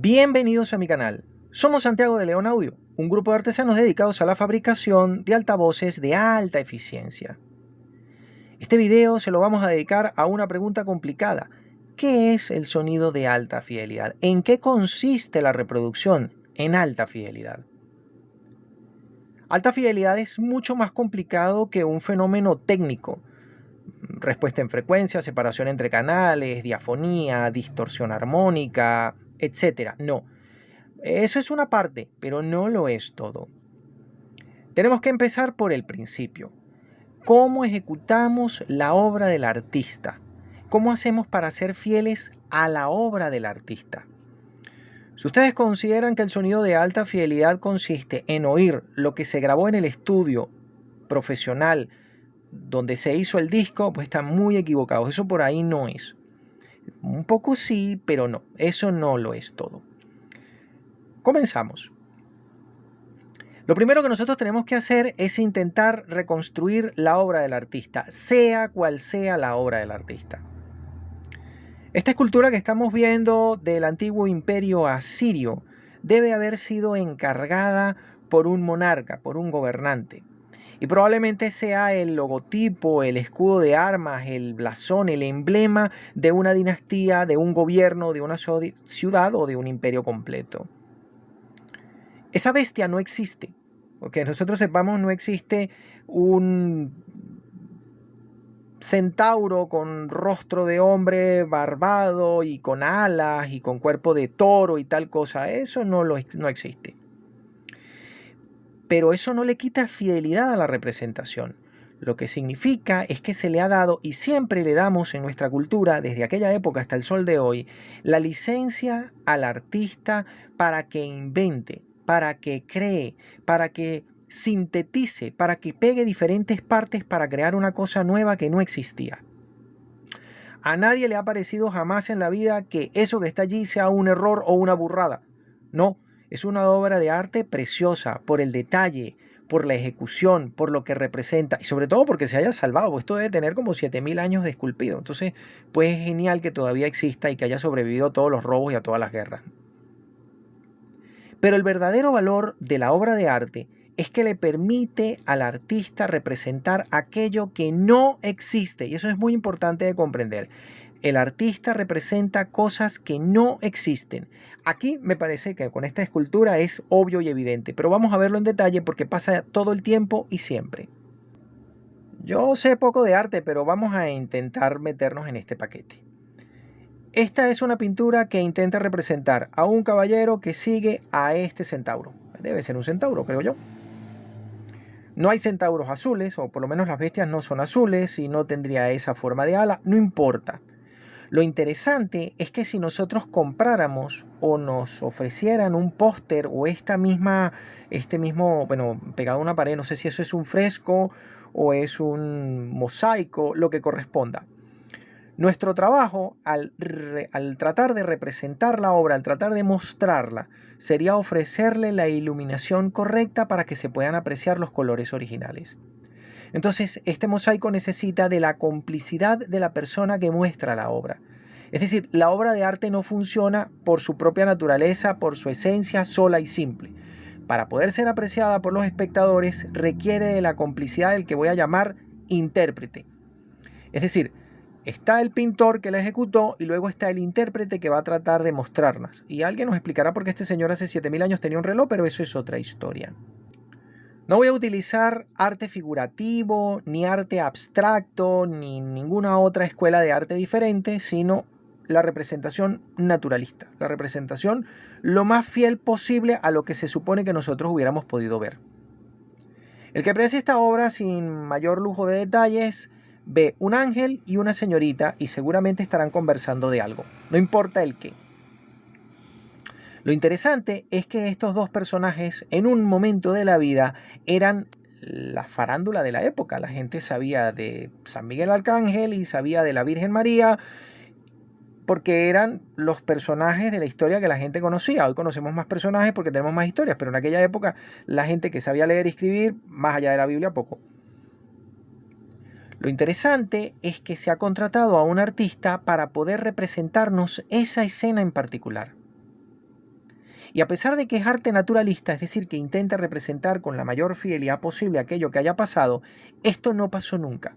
Bienvenidos a mi canal. Somos Santiago de León Audio, un grupo de artesanos dedicados a la fabricación de altavoces de alta eficiencia. Este video se lo vamos a dedicar a una pregunta complicada. ¿Qué es el sonido de alta fidelidad? ¿En qué consiste la reproducción en alta fidelidad? Alta fidelidad es mucho más complicado que un fenómeno técnico. Respuesta en frecuencia, separación entre canales, diafonía, distorsión armónica, etc. No. Eso es una parte, pero no lo es todo. Tenemos que empezar por el principio. ¿Cómo ejecutamos la obra del artista? ¿Cómo hacemos para ser fieles a la obra del artista? Si ustedes consideran que el sonido de alta fidelidad consiste en oír lo que se grabó en el estudio profesional donde se hizo el disco, pues están muy equivocados. Eso por ahí no es. Un poco sí, pero no. Eso no lo es todo. Comenzamos. Lo primero que nosotros tenemos que hacer es intentar reconstruir la obra del artista, sea cual sea la obra del artista. Esta escultura que estamos viendo del antiguo imperio asirio debe haber sido encargada por un monarca, por un gobernante. Y probablemente sea el logotipo, el escudo de armas, el blasón, el emblema de una dinastía, de un gobierno, de una ciudad o de un imperio completo. Esa bestia no existe. Que nosotros sepamos, no existe un centauro con rostro de hombre barbado y con alas y con cuerpo de toro y tal cosa. Eso no existe. Pero eso no le quita fidelidad a la representación. Lo que significa es que se le ha dado, y siempre le damos en nuestra cultura, desde aquella época hasta el sol de hoy, la licencia al artista para que invente, para que cree, para que sintetice, para que pegue diferentes partes para crear una cosa nueva que no existía. A nadie le ha parecido jamás en la vida que eso que está allí sea un error o una burrada. No, es una obra de arte preciosa por el detalle, por la ejecución, por lo que representa y sobre todo porque se haya salvado. Esto debe tener como 7000 años de esculpido. Entonces, pues es genial que todavía exista y que haya sobrevivido a todos los robos y a todas las guerras. Pero el verdadero valor de la obra de arte es que le permite al artista representar aquello que no existe. Y eso es muy importante de comprender. El artista representa cosas que no existen. Aquí me parece que con esta escultura es obvio y evidente, pero vamos a verlo en detalle porque pasa todo el tiempo y siempre. Yo sé poco de arte, pero vamos a intentar meternos en este paquete. Esta es una pintura que intenta representar a un caballero que sigue a este centauro. Debe ser un centauro, creo yo. No hay centauros azules, o por lo menos las bestias no son azules y no tendría esa forma de ala. No importa. Lo interesante es que si nosotros compráramos o nos ofrecieran un póster o este mismo, bueno, pegado a una pared, no sé si eso es un fresco o es un mosaico, lo que corresponda. Nuestro trabajo al tratar de representar la obra, al tratar de mostrarla, sería ofrecerle la iluminación correcta para que se puedan apreciar los colores originales. Entonces, este mosaico necesita de la complicidad de la persona que muestra la obra. Es decir, la obra de arte no funciona por su propia naturaleza, por su esencia sola y simple. Para poder ser apreciada por los espectadores, requiere de la complicidad del que voy a llamar intérprete. Es decir, está el pintor que la ejecutó y luego está el intérprete que va a tratar de mostrarlas. Y alguien nos explicará por qué este señor hace 7000 años tenía un reloj, pero eso es otra historia. No voy a utilizar arte figurativo, ni arte abstracto, ni ninguna otra escuela de arte diferente, sino la representación naturalista. La representación lo más fiel posible a lo que se supone que nosotros hubiéramos podido ver. El que aprecie esta obra sin mayor lujo de detalles ve un ángel y una señorita y seguramente estarán conversando de algo, no importa el qué. Lo interesante es que estos dos personajes en un momento de la vida eran la farándula de la época. La gente sabía de San Miguel Arcángel y sabía de la Virgen María porque eran los personajes de la historia que la gente conocía. Hoy conocemos más personajes porque tenemos más historias, pero en aquella época la gente que sabía leer y escribir, más allá de la Biblia, poco. Lo interesante es que se ha contratado a un artista para poder representarnos esa escena en particular. Y a pesar de que es arte naturalista, es decir, que intenta representar con la mayor fidelidad posible aquello que haya pasado, esto no pasó nunca.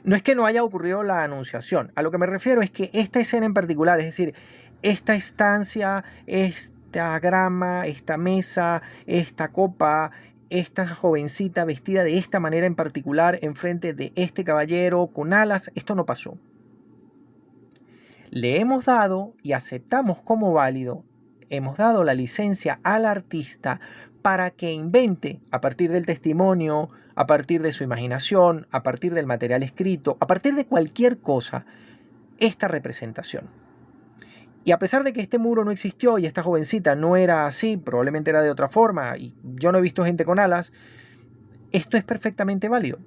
No es que no haya ocurrido la anunciación, a lo que me refiero es que esta escena en particular, es decir, esta estancia, esta grama, esta mesa, esta copa, esta jovencita vestida de esta manera en particular enfrente de este caballero con alas, esto no pasó. Le hemos dado y aceptamos como válido, hemos dado la licencia al artista para que invente a partir del testimonio, a partir de su imaginación, a partir del material escrito, a partir de cualquier cosa, esta representación. Y a pesar de que este muro no existió y esta jovencita no era así, probablemente era de otra forma, y yo no he visto gente con alas, esto es perfectamente válido.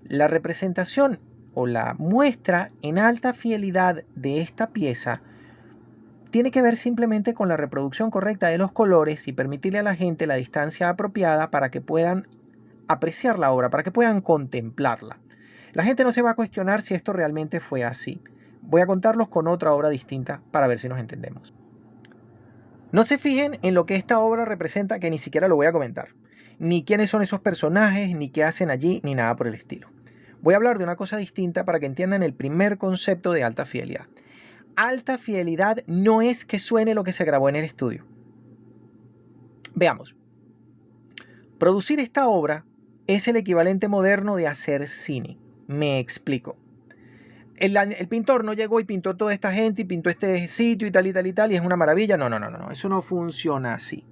La representación o la muestra en alta fidelidad de esta pieza tiene que ver simplemente con la reproducción correcta de los colores y permitirle a la gente la distancia apropiada para que puedan apreciar la obra, para que puedan contemplarla. La gente no se va a cuestionar si esto realmente fue así. Voy a contarlos con otra obra distinta para ver si nos entendemos. No se fijen en lo que esta obra representa, que ni siquiera lo voy a comentar. Ni quiénes son esos personajes, ni qué hacen allí, ni nada por el estilo. Voy a hablar de una cosa distinta para que entiendan el primer concepto de alta fidelidad. Alta fidelidad no es que suene lo que se grabó en el estudio. Veamos. Producir esta obra es el equivalente moderno de hacer cine. Me explico. El pintor no llegó y pintó toda esta gente y pintó este sitio y tal y tal y tal y es una maravilla. No. Eso no funciona así.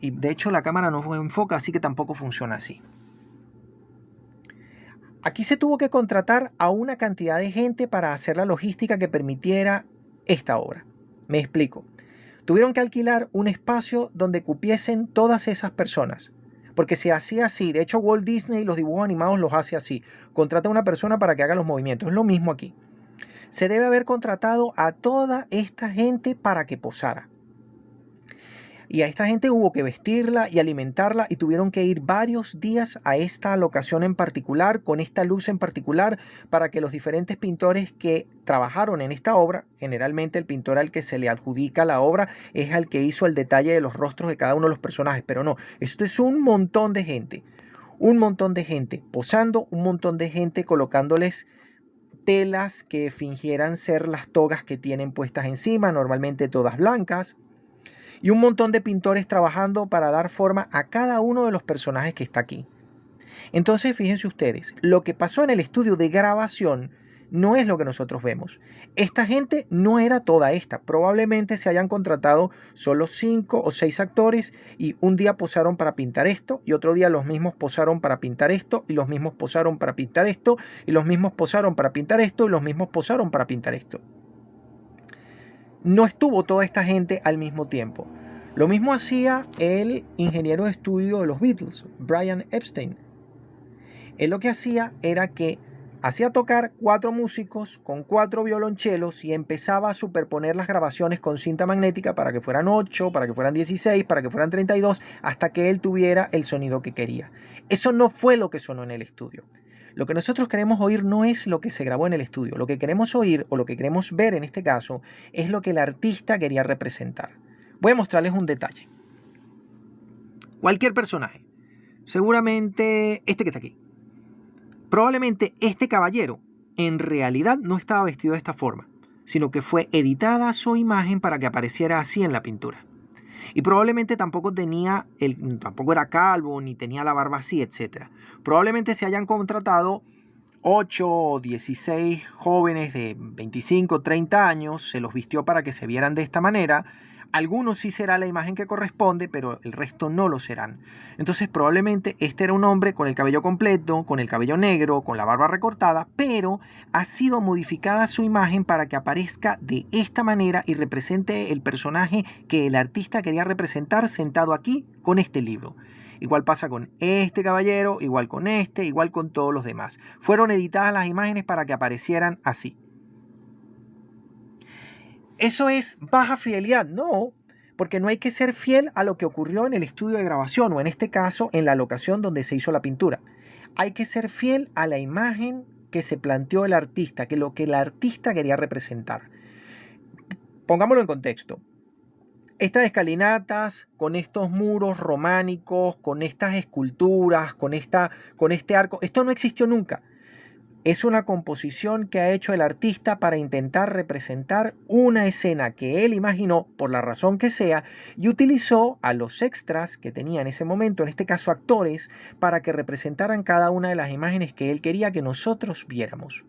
Y de hecho la cámara no enfoca, así que tampoco funciona así. Aquí se tuvo que contratar a una cantidad de gente para hacer la logística que permitiera esta obra. Me explico. Tuvieron que alquilar un espacio donde cupiesen todas esas personas. Porque se hacía así. De hecho, Walt Disney los dibujos animados los hace así. Contrata a una persona para que haga los movimientos. Es lo mismo aquí. Se debe haber contratado a toda esta gente para que posara. Y a esta gente hubo que vestirla y alimentarla y tuvieron que ir varios días a esta locación en particular, con esta luz en particular, para que los diferentes pintores que trabajaron en esta obra, generalmente el pintor al que se le adjudica la obra es al que hizo el detalle de los rostros de cada uno de los personajes, pero no, esto es un montón de gente posando, un montón de gente colocándoles telas que fingieran ser las togas que tienen puestas encima, normalmente todas blancas. Y un montón de pintores trabajando para dar forma a cada uno de los personajes que está aquí. Entonces, fíjense ustedes, lo que pasó en el estudio de grabación no es lo que nosotros vemos. Esta gente no era toda esta. Probablemente se hayan contratado solo 5 o 6 actores y un día posaron para pintar esto y otro día los mismos posaron para pintar esto y los mismos posaron para pintar esto y los mismos posaron para pintar esto y los mismos posaron para pintar esto. No estuvo toda esta gente al mismo tiempo. Lo mismo hacía el ingeniero de estudio de los Beatles, Brian Epstein. Él lo que hacía era que hacía tocar 4 músicos con 4 violonchelos y empezaba a superponer las grabaciones con cinta magnética para que fueran 8, para que fueran 16, para que fueran 32, hasta que él tuviera el sonido que quería. Eso no fue lo que sonó en el estudio. Lo que nosotros queremos oír no es lo que se grabó en el estudio. Lo que queremos oír, o lo que queremos ver en este caso, es lo que el artista quería representar. Voy a mostrarles un detalle. Cualquier personaje, seguramente este que está aquí, probablemente este caballero en realidad no estaba vestido de esta forma, sino que fue editada su imagen para que apareciera así en la pintura. Y probablemente tampoco era calvo, ni tenía la barba así, etc. Probablemente se hayan contratado 8 o 16 jóvenes de 25, 30 años, se los vistió para que se vieran de esta manera. Algunos sí será la imagen que corresponde, pero el resto no lo serán. Entonces probablemente este era un hombre con el cabello completo, con el cabello negro, con la barba recortada, pero ha sido modificada su imagen para que aparezca de esta manera y represente el personaje que el artista quería representar sentado aquí con este libro. Igual pasa con este caballero, igual con este, igual con todos los demás. Fueron editadas las imágenes para que aparecieran así. ¿Eso es baja fidelidad? No, porque no hay que ser fiel a lo que ocurrió en el estudio de grabación o en este caso en la locación donde se hizo la pintura. Hay que ser fiel a la imagen que se planteó el artista, que lo que el artista quería representar. Pongámoslo en contexto. Estas escalinatas, con estos muros románicos, con estas esculturas, con este arco, esto no existió nunca. Es una composición que ha hecho el artista para intentar representar una escena que él imaginó, por la razón que sea, y utilizó a los extras que tenía en ese momento, en este caso actores, para que representaran cada una de las imágenes que él quería que nosotros viéramos.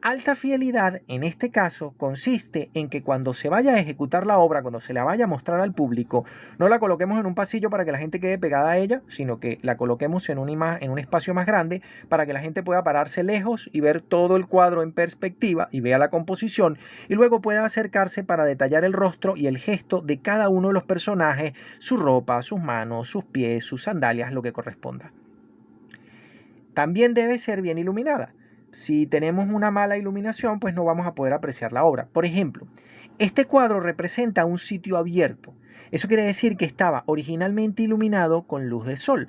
Alta fidelidad, en este caso, consiste en que cuando se vaya a ejecutar la obra, cuando se la vaya a mostrar al público, no la coloquemos en un pasillo para que la gente quede pegada a ella, sino que la coloquemos en un espacio más grande para que la gente pueda pararse lejos y ver todo el cuadro en perspectiva y vea la composición, y luego pueda acercarse para detallar el rostro y el gesto de cada uno de los personajes, su ropa, sus manos, sus pies, sus sandalias, lo que corresponda. También debe ser bien iluminada. Si tenemos una mala iluminación, pues no vamos a poder apreciar la obra. Por ejemplo, este cuadro representa un sitio abierto. Eso quiere decir que estaba originalmente iluminado con luz de sol.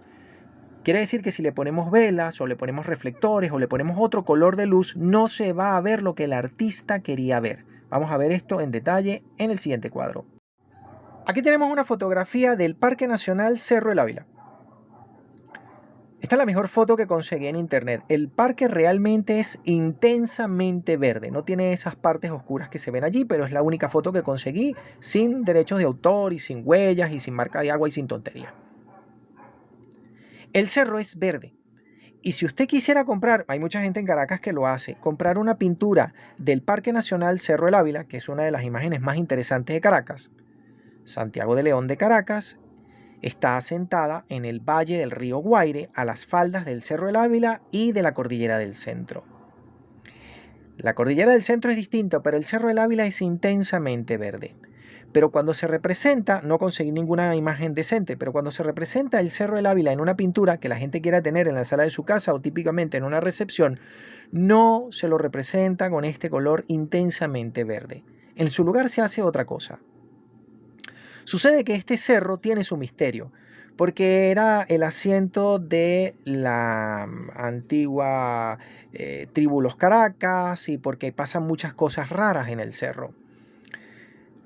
Quiere decir que si le ponemos velas o le ponemos reflectores o le ponemos otro color de luz, no se va a ver lo que el artista quería ver. Vamos a ver esto en detalle en el siguiente cuadro. Aquí tenemos una fotografía del Parque Nacional Cerro del Ávila. Esta es la mejor foto que conseguí en internet. El parque realmente es intensamente verde. No tiene esas partes oscuras que se ven allí, pero es la única foto que conseguí sin derechos de autor y sin huellas y sin marca de agua y sin tontería. El cerro es verde. Y si usted quisiera comprar, hay mucha gente en Caracas que lo hace, comprar una pintura del Parque Nacional Cerro del Ávila, que es una de las imágenes más interesantes de Caracas, Santiago de León de Caracas, está asentada en el valle del río Guaire, a las faldas del Cerro del Ávila y de la Cordillera del Centro. La Cordillera del Centro es distinta, pero el Cerro del Ávila es intensamente verde. Pero cuando se representa, no conseguí ninguna imagen decente, pero cuando se representa el Cerro del Ávila en una pintura que la gente quiera tener en la sala de su casa o típicamente en una recepción, no se lo representa con este color intensamente verde. En su lugar se hace otra cosa. Sucede que este cerro tiene su misterio, porque era el asiento de la antigua tribu Los Caracas y porque pasan muchas cosas raras en el cerro.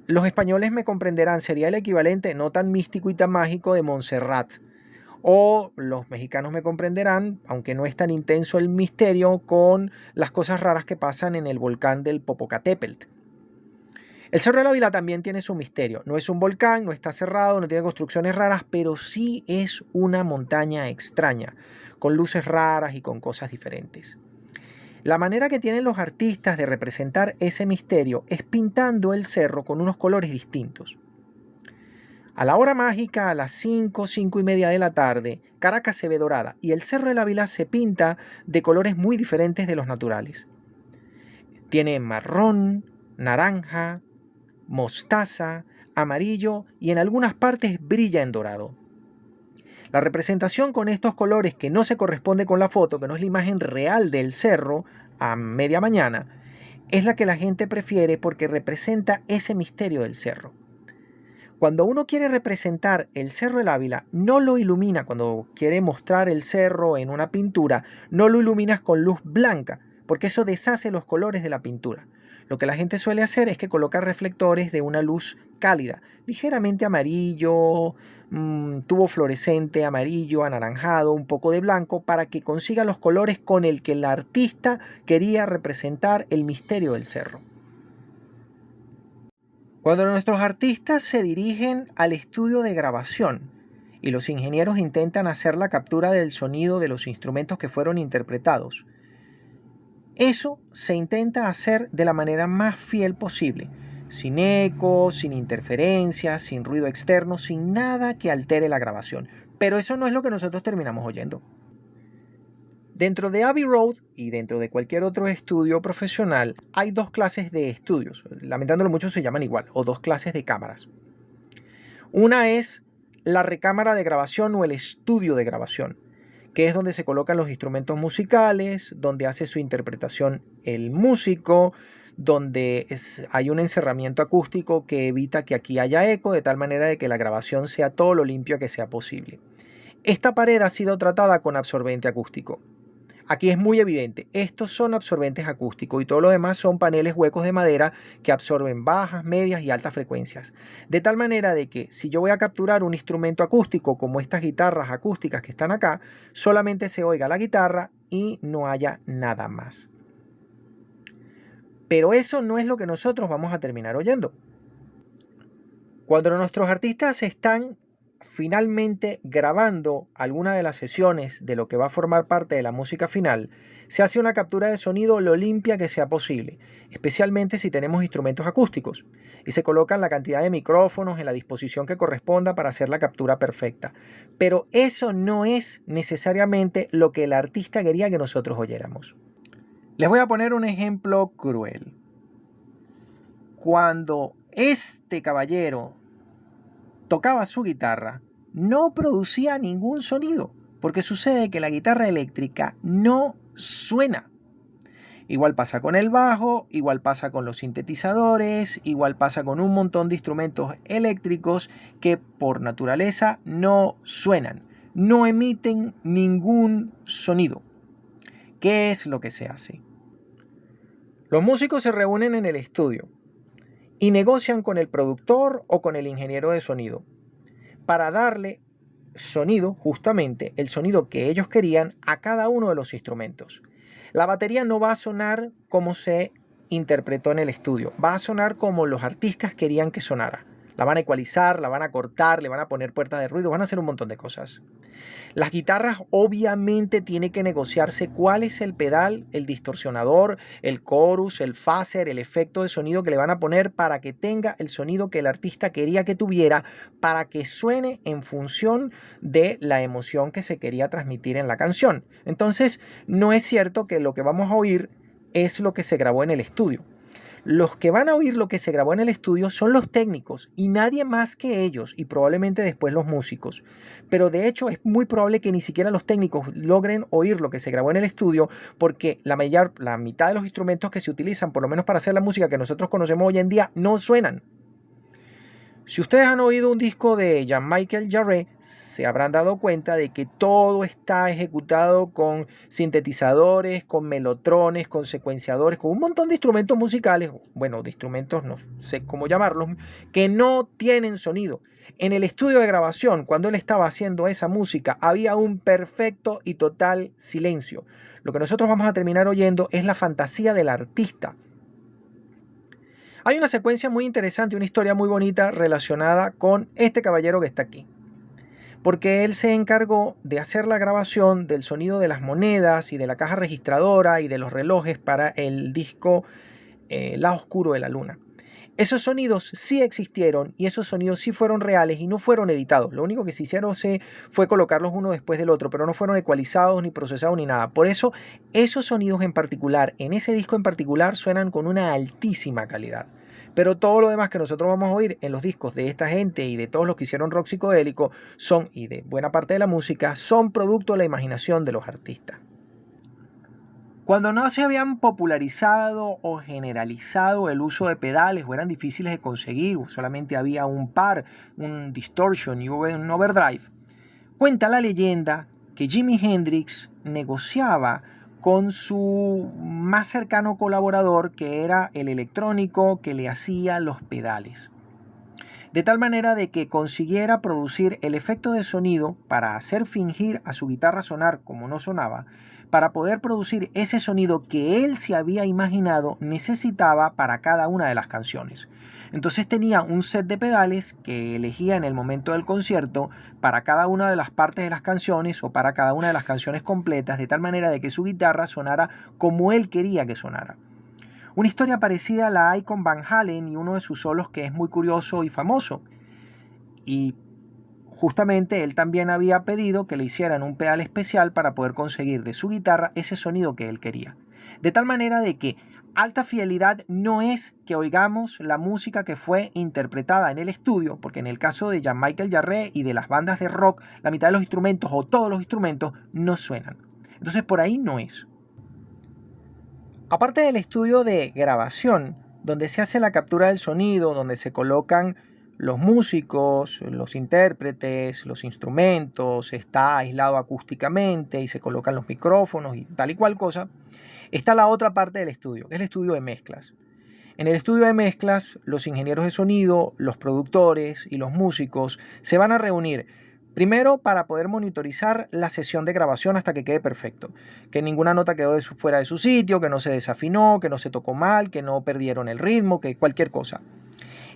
Los españoles me comprenderán, sería el equivalente no tan místico y tan mágico de Montserrat. O los mexicanos me comprenderán, aunque no es tan intenso el misterio, con las cosas raras que pasan en el volcán del Popocatépetl. El Cerro del Ávila también tiene su misterio. No es un volcán, no está cerrado, no tiene construcciones raras, pero sí es una montaña extraña, con luces raras y con cosas diferentes. La manera que tienen los artistas de representar ese misterio es pintando el cerro con unos colores distintos. A la hora mágica, a las 5, 5 y media de la tarde, Caracas se ve dorada y el Cerro del Ávila se pinta de colores muy diferentes de los naturales. Tiene marrón, naranja, mostaza, amarillo y en algunas partes brilla en dorado. La representación con estos colores que no se corresponde con la foto, que no es la imagen real del cerro a media mañana, es la que la gente prefiere porque representa ese misterio del cerro. Cuando uno quiere representar el Cerro del Ávila, no lo ilumina, cuando quiere mostrar el cerro en una pintura, no lo iluminas con luz blanca, porque eso deshace los colores de la pintura. Lo que la gente suele hacer es que coloca reflectores de una luz cálida, ligeramente amarillo, tubo fluorescente, amarillo, anaranjado, un poco de blanco, para que consiga los colores con el que el artista quería representar el misterio del cerro. Cuando nuestros artistas se dirigen al estudio de grabación y los ingenieros intentan hacer la captura del sonido de los instrumentos que fueron interpretados, eso se intenta hacer de la manera más fiel posible, sin eco, sin interferencias, sin ruido externo, sin nada que altere la grabación. Pero eso no es lo que nosotros terminamos oyendo. Dentro de Abbey Road y dentro de cualquier otro estudio profesional hay dos clases de estudios, lamentándolo mucho se llaman igual, o dos clases de cámaras. Una es la recámara de grabación o el estudio de grabación, que es donde se colocan los instrumentos musicales, donde hace su interpretación el músico, donde hay un encerramiento acústico que evita que aquí haya eco, de tal manera de que la grabación sea todo lo limpio que sea posible. Esta pared ha sido tratada con absorbente acústico. Aquí es muy evidente, estos son absorbentes acústicos y todo lo demás son paneles huecos de madera que absorben bajas, medias y altas frecuencias. De tal manera de que si yo voy a capturar un instrumento acústico como estas guitarras acústicas que están acá, solamente se oiga la guitarra y no haya nada más. Pero eso no es lo que nosotros vamos a terminar oyendo. Cuando nuestros artistas están finalmente grabando alguna de las sesiones de lo que va a formar parte de la música final, se hace una captura de sonido lo limpia que sea posible, especialmente si tenemos instrumentos acústicos, y se colocan la cantidad de micrófonos en la disposición que corresponda para hacer la captura perfecta. Pero eso no es necesariamente lo que el artista quería que nosotros oyéramos. Les voy a poner un ejemplo cruel. Cuando este caballero tocaba su guitarra, no producía ningún sonido, porque sucede que la guitarra eléctrica no suena. Igual pasa con el bajo, igual pasa con los sintetizadores, igual pasa con un montón de instrumentos eléctricos que por naturaleza no suenan, no emiten ningún sonido. ¿Qué es lo que se hace? Los músicos se reúnen en el estudio y negocian con el productor o con el ingeniero de sonido para darle sonido, justamente el sonido que ellos querían a cada uno de los instrumentos. La batería no va a sonar como se interpretó en el estudio, va a sonar como los artistas querían que sonara. La van a ecualizar, la van a cortar, le van a poner puertas de ruido, van a hacer un montón de cosas. Las guitarras obviamente tiene que negociarse cuál es el pedal, el distorsionador, el chorus, el phaser, el efecto de sonido que le van a poner para que tenga el sonido que el artista quería que tuviera, para que suene en función de la emoción que se quería transmitir en la canción. Entonces, no es cierto que lo que vamos a oír es lo que se grabó en el estudio. Los que van a oír lo que se grabó en el estudio son los técnicos y nadie más que ellos, y probablemente después los músicos. Pero de hecho es muy probable que ni siquiera los técnicos logren oír lo que se grabó en el estudio, porque la mitad de los instrumentos que se utilizan, por lo menos para hacer la música que nosotros conocemos hoy en día, no suenan. Si ustedes han oído un disco de Jean-Michel Jarre, se habrán dado cuenta de que todo está ejecutado con sintetizadores, con melotrones, con secuenciadores, con un montón de instrumentos musicales, bueno, de instrumentos no sé cómo llamarlos, que no tienen sonido. En el estudio de grabación, cuando él estaba haciendo esa música, había un perfecto y total silencio. Lo que nosotros vamos a terminar oyendo es la fantasía del artista. Hay una secuencia muy interesante, una historia muy bonita relacionada con este caballero que está aquí. Porque él se encargó de hacer la grabación del sonido de las monedas y de la caja registradora y de los relojes para el disco La Oscuro de la Luna. Esos sonidos sí existieron y esos sonidos sí fueron reales y no fueron editados. Lo único que se hicieron fue colocarlos uno después del otro, pero no fueron ecualizados ni procesados ni nada. Por eso esos sonidos en particular, en ese disco en particular, suenan con una altísima calidad. Pero todo lo demás que nosotros vamos a oír en los discos de esta gente y de todos los que hicieron rock psicodélico y de buena parte de la música, son producto de la imaginación de los artistas. Cuando no se habían popularizado o generalizado el uso de pedales o eran difíciles de conseguir, o solamente había un par, un distortion y un overdrive, cuenta la leyenda que Jimi Hendrix negociaba con su más cercano colaborador, que era el electrónico que le hacía los pedales. De tal manera de que consiguiera producir el efecto de sonido para hacer fingir a su guitarra sonar como no sonaba, para poder producir ese sonido que él se había imaginado necesitaba para cada una de las canciones. Entonces tenía un set de pedales que elegía en el momento del concierto para cada una de las partes de las canciones o para cada una de las canciones completas, de tal manera de que su guitarra sonara como él quería que sonara. Una historia parecida la hay con Van Halen y uno de sus solos que es muy curioso y famoso. Y justamente él también había pedido que le hicieran un pedal especial para poder conseguir de su guitarra ese sonido que él quería. De tal manera de que alta fidelidad no es que oigamos la música que fue interpretada en el estudio, porque en el caso de Jean-Michel Jarre y de las bandas de rock, la mitad de los instrumentos o todos los instrumentos no suenan. Entonces por ahí no es. Aparte del estudio de grabación, donde se hace la captura del sonido, donde se colocan los músicos, los intérpretes, los instrumentos, está aislado acústicamente y se colocan los micrófonos y tal y cual cosa, está la otra parte del estudio, que es el estudio de mezclas. En el estudio de mezclas, los ingenieros de sonido, los productores y los músicos se van a reunir primero para poder monitorizar la sesión de grabación hasta que quede perfecto, que ninguna nota quedó fuera de su sitio, que no se desafinó, que no se tocó mal, que no perdieron el ritmo, que cualquier cosa.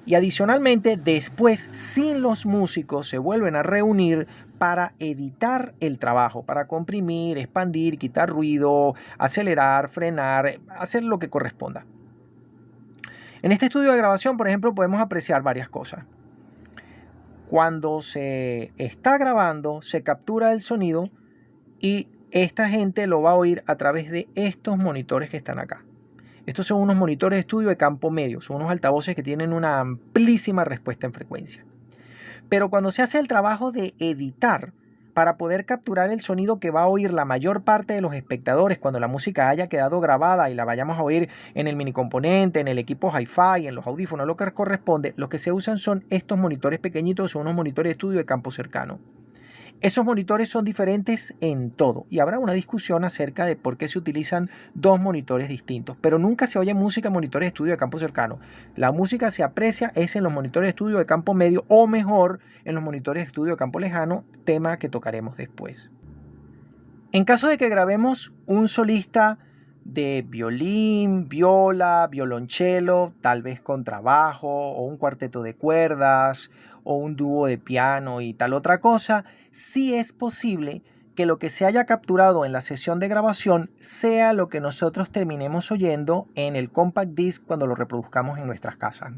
Y adicionalmente, después, sin los músicos, se vuelven a reunir para editar el trabajo, para comprimir, expandir, quitar ruido, acelerar, frenar, hacer lo que corresponda. En este estudio de grabación, por ejemplo, podemos apreciar varias cosas. Cuando se está grabando, se captura el sonido y esta gente lo va a oír a través de estos monitores que están acá. Estos son unos monitores de estudio de campo medio, son unos altavoces que tienen una amplísima respuesta en frecuencia. Pero cuando se hace el trabajo de editar, para poder capturar el sonido que va a oír la mayor parte de los espectadores cuando la música haya quedado grabada y la vayamos a oír en el mini componente, en el equipo hi-fi, en los audífonos, lo que corresponde, lo que se usan son estos monitores pequeñitos, son unos monitores de estudio de campo cercano. Esos monitores son diferentes en todo y habrá una discusión acerca de por qué se utilizan dos monitores distintos, pero nunca se oye música en monitores de estudio de campo cercano. La música se aprecia es en los monitores de estudio de campo medio o mejor en los monitores de estudio de campo lejano, tema que tocaremos después. En caso de que grabemos un solista de violín, viola, violonchelo, tal vez contrabajo o un cuarteto de cuerdas o un dúo de piano y tal otra cosa, sí es posible que lo que se haya capturado en la sesión de grabación sea lo que nosotros terminemos oyendo en el compact disc cuando lo reproduzcamos en nuestras casas.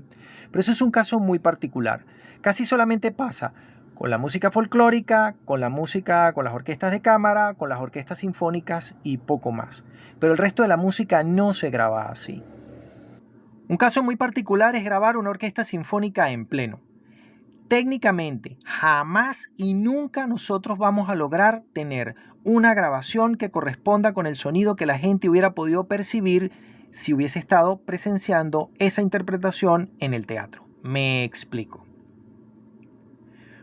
Pero eso es un caso muy particular. Casi solamente pasa con la música folclórica, con la música, con las orquestas de cámara, con las orquestas sinfónicas y poco más. Pero el resto de la música no se graba así. Un caso muy particular es grabar una orquesta sinfónica en pleno. Técnicamente, jamás y nunca nosotros vamos a lograr tener una grabación que corresponda con el sonido que la gente hubiera podido percibir si hubiese estado presenciando esa interpretación en el teatro. Me explico.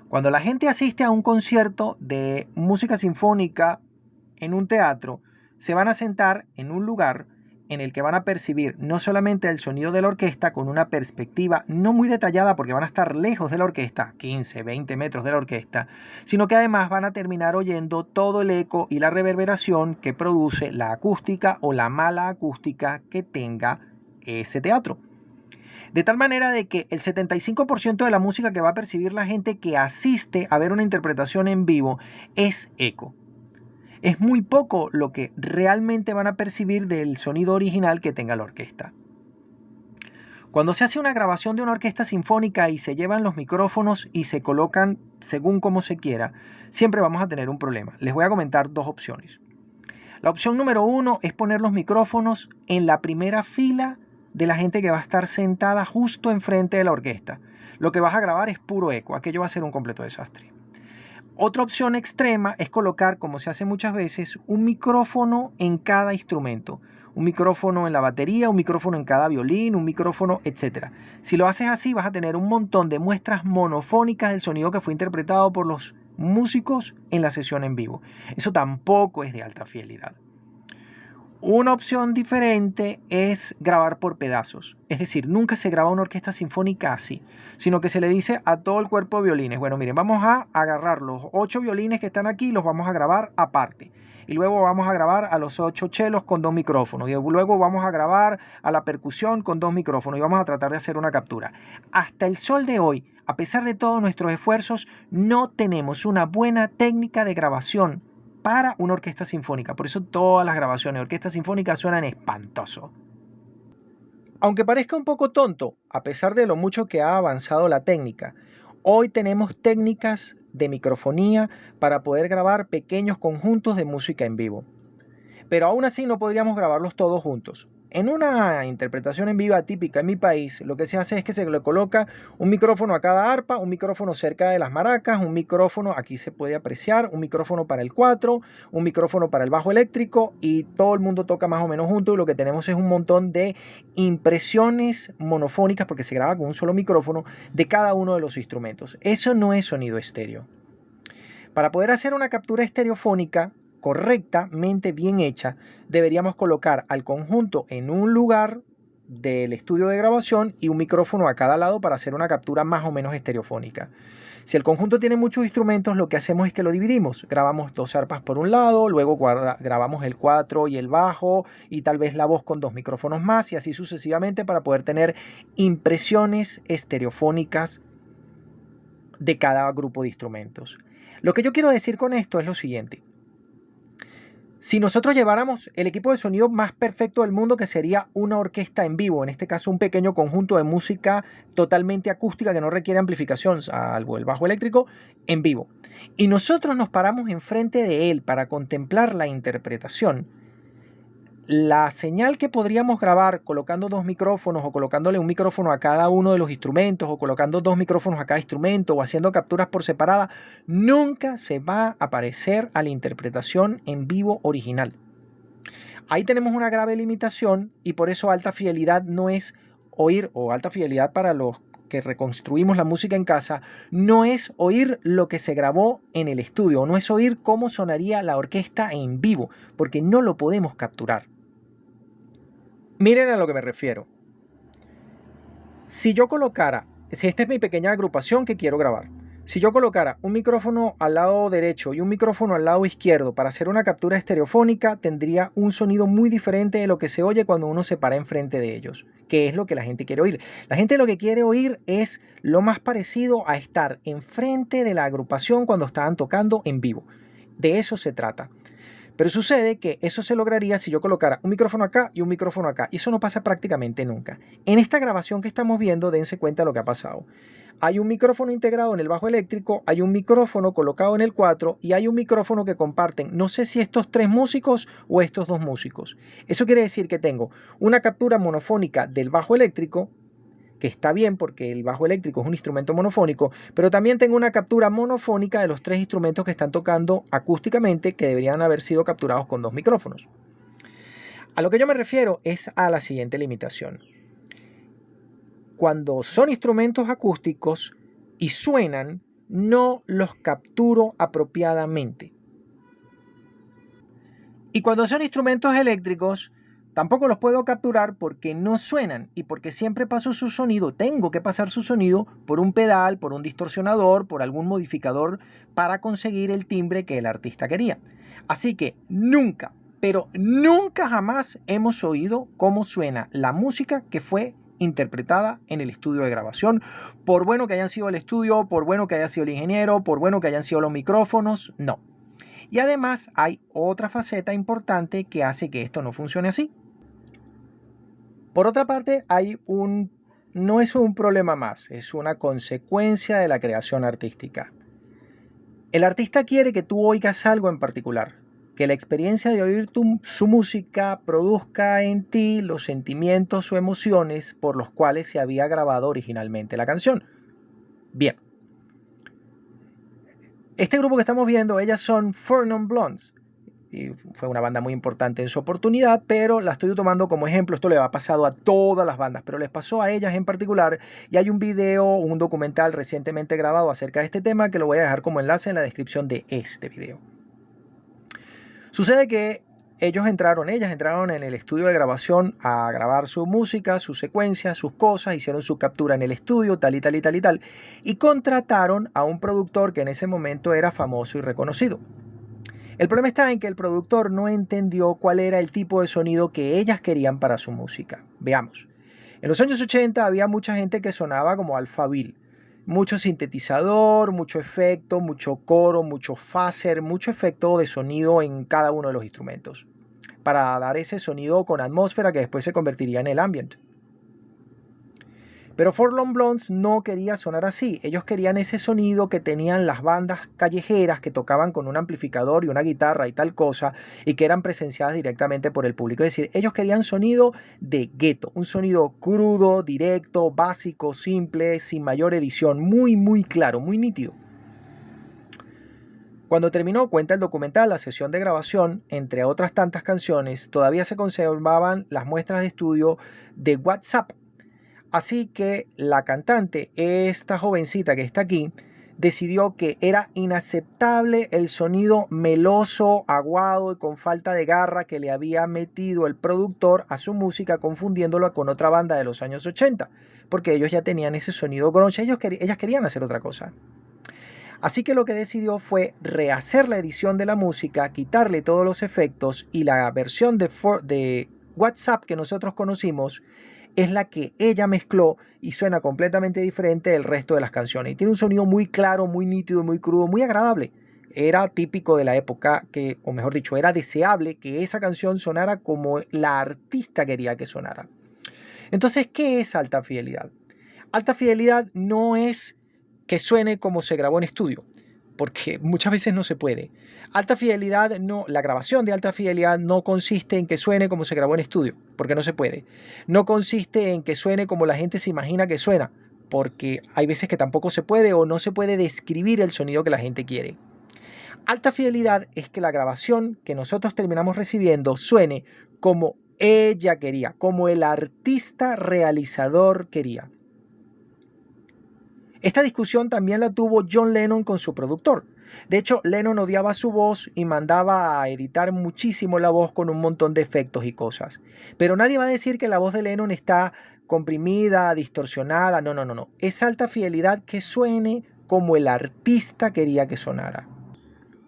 Cuando la gente asiste a un concierto de música sinfónica en un teatro, se van a sentar en un lugar en el que van a percibir no solamente el sonido de la orquesta con una perspectiva no muy detallada porque van a estar lejos de la orquesta, 15, 20 metros de la orquesta, sino que además van a terminar oyendo todo el eco y la reverberación que produce la acústica o la mala acústica que tenga ese teatro. De tal manera de que el 75% de la música que va a percibir la gente que asiste a ver una interpretación en vivo es eco. Es muy poco lo que realmente van a percibir del sonido original que tenga la orquesta. Cuando se hace una grabación de una orquesta sinfónica y se llevan los micrófonos y se colocan según como se quiera, siempre vamos a tener un problema. Les voy a comentar dos opciones. La opción número 1 es poner los micrófonos en la primera fila de la gente que va a estar sentada justo enfrente de la orquesta. Lo que vas a grabar es puro eco, aquello va a ser un completo desastre. Otra opción extrema es colocar, como se hace muchas veces, un micrófono en cada instrumento. Un micrófono en la batería, un micrófono en cada violín, un micrófono, etc. Si lo haces así, vas a tener un montón de muestras monofónicas del sonido que fue interpretado por los músicos en la sesión en vivo. Eso tampoco es de alta fidelidad. Una opción diferente es grabar por pedazos. Es decir, nunca se graba una orquesta sinfónica así, sino que se le dice a todo el cuerpo de violines, bueno, miren, vamos a agarrar los 8 violines que están aquí y los vamos a grabar aparte. Y luego vamos a grabar a los 8 chelos con 2 micrófonos. Y luego vamos a grabar a la percusión con 2 micrófonos. Y vamos a tratar de hacer una captura. Hasta el sol de hoy, a pesar de todos nuestros esfuerzos, no tenemos una buena técnica de grabación para una orquesta sinfónica. Por eso todas las grabaciones de orquesta sinfónica suenan espantoso. Aunque parezca un poco tonto, a pesar de lo mucho que ha avanzado la técnica, hoy tenemos técnicas de microfonía para poder grabar pequeños conjuntos de música en vivo. Pero aún así no podríamos grabarlos todos juntos. En una interpretación en vivo típica en mi país, lo que se hace es que se le coloca un micrófono a cada arpa, un micrófono cerca de las maracas, un micrófono, aquí se puede apreciar, un micrófono para el 4, un micrófono para el bajo eléctrico y todo el mundo toca más o menos junto y lo que tenemos es un montón de impresiones monofónicas porque se graba con un solo micrófono de cada uno de los instrumentos. Eso no es sonido estéreo. Para poder hacer una captura estereofónica correctamente bien hecha, deberíamos colocar al conjunto en un lugar del estudio de grabación y un micrófono a cada lado para hacer una captura más o menos estereofónica. Si el conjunto tiene muchos instrumentos, lo que hacemos es que lo dividimos. Grabamos 2 arpas por un lado, luego grabamos el 4 y el bajo y tal vez la voz con 2 micrófonos más y así sucesivamente para poder tener impresiones estereofónicas de cada grupo de instrumentos. Lo que yo quiero decir con esto es lo siguiente. Si nosotros lleváramos el equipo de sonido más perfecto del mundo, que sería una orquesta en vivo, en este caso un pequeño conjunto de música totalmente acústica que no requiere amplificación, salvo el bajo eléctrico, en vivo, y nosotros nos paramos enfrente de él para contemplar la interpretación, la señal que podríamos grabar colocando 2 micrófonos o colocándole un micrófono a cada uno de los instrumentos o colocando 2 micrófonos a cada instrumento o haciendo capturas por separada, nunca se va a parecer a la interpretación en vivo original. Ahí tenemos una grave limitación y por eso alta fidelidad no es oír, o alta fidelidad para los que reconstruimos la música en casa, no es oír lo que se grabó en el estudio, no es oír cómo sonaría la orquesta en vivo, porque no lo podemos capturar. Miren a lo que me refiero. Si esta es mi pequeña agrupación que quiero grabar, si yo colocara un micrófono al lado derecho y un micrófono al lado izquierdo para hacer una captura estereofónica, tendría un sonido muy diferente de lo que se oye cuando uno se para enfrente de ellos, que es lo que la gente quiere oír. La gente lo que quiere oír es lo más parecido a estar enfrente de la agrupación cuando estaban tocando en vivo. De eso se trata. Pero sucede que eso se lograría si yo colocara un micrófono acá y un micrófono acá. Y eso no pasa prácticamente nunca. En esta grabación que estamos viendo, dense cuenta de lo que ha pasado. Hay un micrófono integrado en el bajo eléctrico, hay un micrófono colocado en el 4 y hay un micrófono que comparten, no sé si estos 3 músicos o estos 2 músicos. Eso quiere decir que tengo una captura monofónica del bajo eléctrico, que está bien porque el bajo eléctrico es un instrumento monofónico, pero también tengo una captura monofónica de los 3 instrumentos que están tocando acústicamente que deberían haber sido capturados con 2 micrófonos. A lo que yo me refiero es a la siguiente limitación. Cuando son instrumentos acústicos y suenan, no los capturo apropiadamente. Y cuando son instrumentos eléctricos, tampoco los puedo capturar porque no suenan y porque siempre paso su sonido, tengo que pasar su sonido por un pedal, por un distorsionador, por algún modificador para conseguir el timbre que el artista quería. Así que nunca, pero nunca jamás hemos oído cómo suena la música que fue interpretada en el estudio de grabación, por bueno que hayan sido el estudio, por bueno que haya sido el ingeniero, por bueno que hayan sido los micrófonos, no. Y además hay otra faceta importante que hace que esto no funcione así. Por otra parte, no es un problema más, es una consecuencia de la creación artística. El artista quiere que tú oigas algo en particular, que la experiencia de oír su música produzca en ti los sentimientos o emociones por los cuales se había grabado originalmente la canción. Bien. Este grupo que estamos viendo, ellas son Four Non Blondes. Y fue una banda muy importante en su oportunidad, pero la estoy tomando como ejemplo. Esto le ha pasado a todas las bandas, pero les pasó a ellas en particular. Y hay un video, un documental recientemente grabado acerca de este tema que lo voy a dejar como enlace en la descripción de este video. Sucede que ellas entraron en el estudio de grabación a grabar su música, sus secuencias, sus cosas, hicieron su captura en el estudio, tal y tal y tal y tal, y contrataron a un productor que en ese momento era famoso y reconocido. El problema está en que el productor no entendió cuál era el tipo de sonido que ellas querían para su música. Veamos. En los años 80 había mucha gente que sonaba como Alphaville. Mucho sintetizador, mucho efecto, mucho coro, mucho phaser, mucho efecto de sonido en cada uno de los instrumentos, para dar ese sonido con atmósfera que después se convertiría en el ambient. Pero Four Lone Blondes no quería sonar así. Ellos querían ese sonido que tenían las bandas callejeras que tocaban con un amplificador y una guitarra y tal cosa, y que eran presenciadas directamente por el público. Es decir, ellos querían sonido de gueto, un sonido crudo, directo, básico, simple, sin mayor edición, muy, muy claro, muy nítido. Cuando terminó, cuenta el documental, la sesión de grabación, entre otras tantas canciones, todavía se conservaban las muestras de estudio de WhatsApp. Así que la cantante, esta jovencita que está aquí, decidió que era inaceptable el sonido meloso, aguado y con falta de garra que le había metido el productor a su música, confundiéndolo con otra banda de los años 80, porque ellos ya tenían ese sonido grunge, ellas querían hacer otra cosa. Así que lo que decidió fue rehacer la edición de la música, quitarle todos los efectos, y la versión de WhatsApp que nosotros conocimos es la que ella mezcló y suena completamente diferente del resto de las canciones. Y tiene un sonido muy claro, muy nítido, muy crudo, muy agradable. Era típico de la época o mejor dicho, era deseable que esa canción sonara como la artista quería que sonara. Entonces, ¿qué es alta fidelidad? Alta fidelidad no es que suene como se grabó en estudio, porque muchas veces no se puede. Alta fidelidad no, la grabación de alta fidelidad no consiste en que suene como se grabó en estudio, porque no se puede. No consiste en que suene como la gente se imagina que suena, porque hay veces que tampoco se puede o no se puede describir el sonido que la gente quiere. Alta fidelidad es que la grabación que nosotros terminamos recibiendo suene como ella quería, como el artista realizador quería. Esta discusión también la tuvo John Lennon con su productor. De hecho, Lennon odiaba su voz y mandaba a editar muchísimo la voz con un montón de efectos y cosas. Pero nadie va a decir que la voz de Lennon está comprimida, distorsionada. No, no, no, no. Es alta fidelidad que suene como el artista quería que sonara.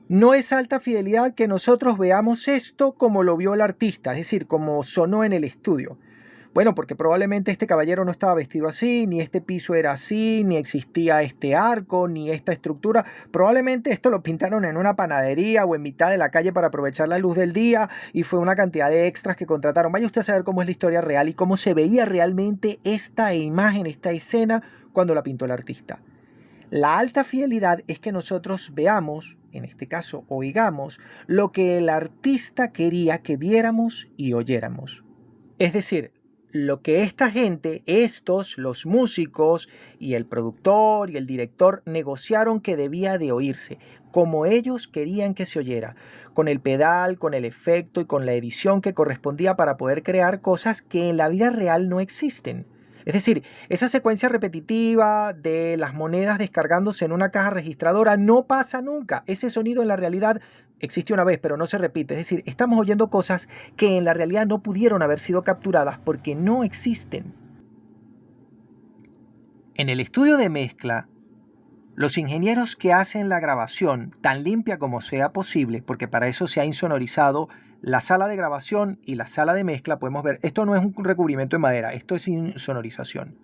No es alta fidelidad que nosotros veamos esto como lo vio el artista, es decir, como sonó en el estudio. Bueno, porque probablemente este caballero no estaba vestido así, ni este piso era así, ni existía este arco, ni esta estructura. Probablemente esto lo pintaron en una panadería o en mitad de la calle para aprovechar la luz del día, y fue una cantidad de extras que contrataron. Vaya usted a saber cómo es la historia real y cómo se veía realmente esta imagen, esta escena, cuando la pintó el artista. La alta fidelidad es que nosotros veamos, en este caso oigamos, lo que el artista quería que viéramos y oyéramos. Es decir, lo que esta gente, los músicos y el productor y el director negociaron que debía de oírse, como ellos querían que se oyera, con el pedal, con el efecto y con la edición que correspondía para poder crear cosas que en la vida real no existen. Es decir, esa secuencia repetitiva de las monedas descargándose en una caja registradora no pasa nunca. Ese sonido en la realidad existe una vez, pero no se repite. Es decir, estamos oyendo cosas que en la realidad no pudieron haber sido capturadas porque no existen. En el estudio de mezcla, los ingenieros que hacen la grabación tan limpia como sea posible, porque para eso se ha insonorizado la sala de grabación y la sala de mezcla, podemos ver, esto no es un recubrimiento de madera, esto es insonorización.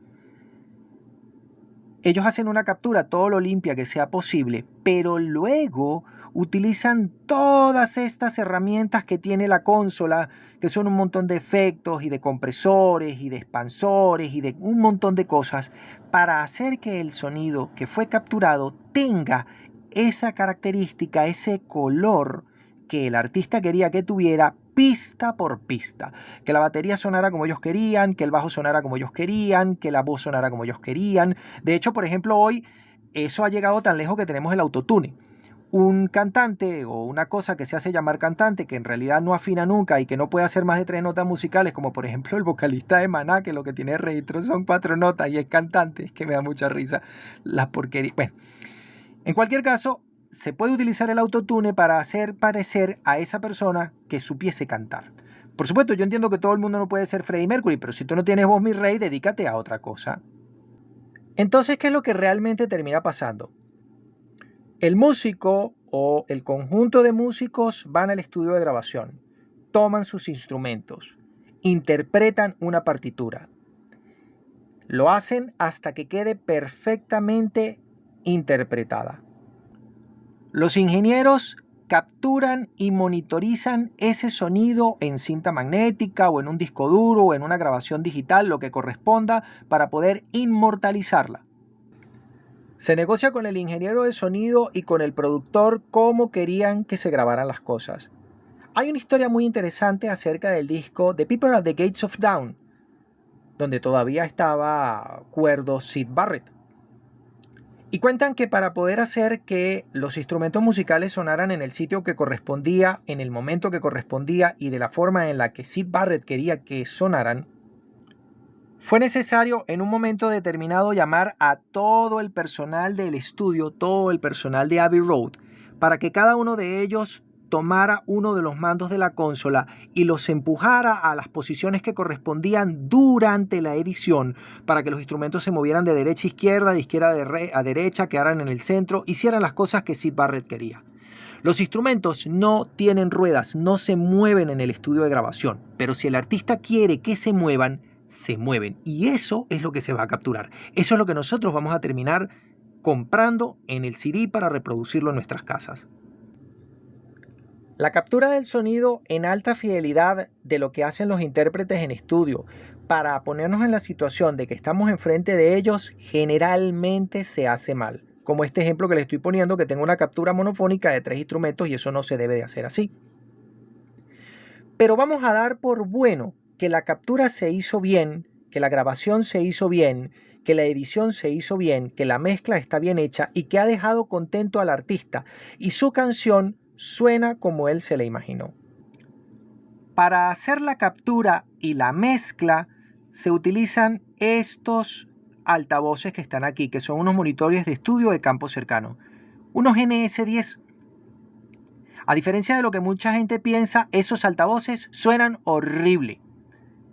Ellos hacen una captura todo lo limpia que sea posible, pero luego utilizan todas estas herramientas que tiene la consola, que son un montón de efectos y de compresores y de expansores y de un montón de cosas, para hacer que el sonido que fue capturado tenga esa característica, ese color que el artista quería que tuviera, pista por pista. Que la batería sonara como ellos querían, que el bajo sonara como ellos querían, que la voz sonara como ellos querían. De hecho, por ejemplo, hoy eso ha llegado tan lejos que tenemos el autotune. Un cantante o una cosa que se hace llamar cantante, que en realidad no afina nunca y que no puede hacer más de 3 notas musicales, como por ejemplo el vocalista de Maná, que lo que tiene de registro son 4 notas y es cantante, es que me da mucha risa la porquería. Bueno, en cualquier caso, se puede utilizar el autotune para hacer parecer a esa persona que supiese cantar. Por supuesto, yo entiendo que todo el mundo no puede ser Freddie Mercury, pero si tú no tienes voz, mi rey, dedícate a otra cosa. Entonces, ¿qué es lo que realmente termina pasando? El músico o el conjunto de músicos van al estudio de grabación, toman sus instrumentos, interpretan una partitura. Lo hacen hasta que quede perfectamente interpretada. Los ingenieros capturan y monitorizan ese sonido en cinta magnética o en un disco duro o en una grabación digital, lo que corresponda, para poder inmortalizarla. Se negocia con el ingeniero de sonido y con el productor cómo querían que se grabaran las cosas. Hay una historia muy interesante acerca del disco The People at the Gates of Dawn, donde todavía estaba cuerdo Syd Barrett. Y cuentan que para poder hacer que los instrumentos musicales sonaran en el sitio que correspondía, en el momento que correspondía y de la forma en la que Syd Barrett quería que sonaran, fue necesario en un momento determinado llamar a todo el personal del estudio, todo el personal de Abbey Road, para que cada uno de ellos tomara uno de los mandos de la consola y los empujara a las posiciones que correspondían durante la edición, para que los instrumentos se movieran de derecha a izquierda, de izquierda a derecha, quedaran en el centro, hicieran las cosas que Syd Barrett quería. Los instrumentos no tienen ruedas, no se mueven en el estudio de grabación, pero si el artista quiere que se muevan, se mueven. Y eso es lo que se va a capturar. Eso es lo que nosotros vamos a terminar comprando en el CD para reproducirlo en nuestras casas. La captura del sonido en alta fidelidad de lo que hacen los intérpretes en estudio para ponernos en la situación de que estamos enfrente de ellos generalmente se hace mal. Como este ejemplo que le estoy poniendo, que tengo una captura monofónica de 3 instrumentos y eso no se debe de hacer así. Pero vamos a dar por bueno que la captura se hizo bien, que la grabación se hizo bien, que la edición se hizo bien, que la mezcla está bien hecha y que ha dejado contento al artista y su canción suena como él se la imaginó. Para hacer la captura y la mezcla se utilizan estos altavoces que están aquí, que son unos monitores de estudio de campo cercano, unos NS10. A diferencia de lo que mucha gente piensa, esos altavoces suenan horrible,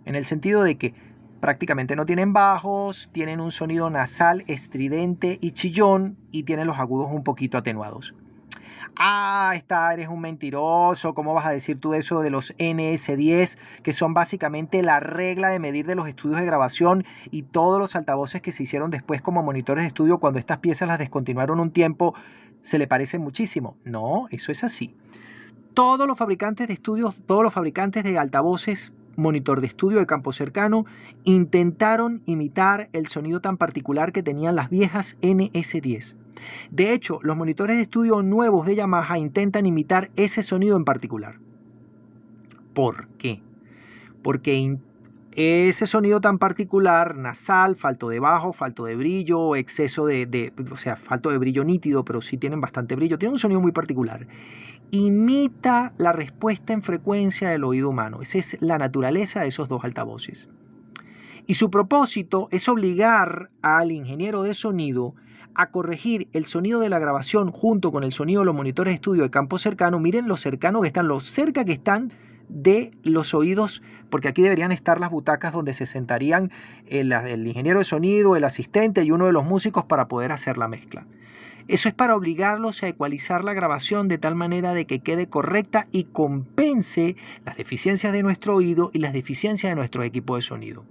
en el sentido de que prácticamente no tienen bajos, tienen un sonido nasal estridente y chillón y tienen los agudos un poquito atenuados. Eres un mentiroso, ¿cómo vas a decir tú eso de los NS10, que son básicamente la regla de medir de los estudios de grabación y todos los altavoces que se hicieron después como monitores de estudio cuando estas piezas las descontinuaron un tiempo, se le parecen muchísimo? No, eso es así. Todos los fabricantes de estudios, todos los fabricantes de altavoces, monitor de estudio de campo cercano, intentaron imitar el sonido tan particular que tenían las viejas NS10. De hecho, los monitores de estudio nuevos de Yamaha intentan imitar ese sonido en particular. ¿Por qué? Porque ese sonido tan particular, nasal, falto de bajo, falto de brillo, exceso falto de brillo nítido, pero sí tienen bastante brillo, tiene un sonido muy particular. Imita la respuesta en frecuencia del oído humano. Esa es la naturaleza de esos dos altavoces. Y su propósito es obligar al ingeniero de sonido a corregir el sonido de la grabación junto con el sonido de los monitores de estudio de campo cercano. Miren lo cercano que están, lo cerca que están de los oídos, porque aquí deberían estar las butacas donde se sentarían el ingeniero de sonido, el asistente y uno de los músicos para poder hacer la mezcla. Eso es para obligarlos a ecualizar la grabación de tal manera de que quede correcta y compense las deficiencias de nuestro oído y las deficiencias de nuestro equipo de sonido.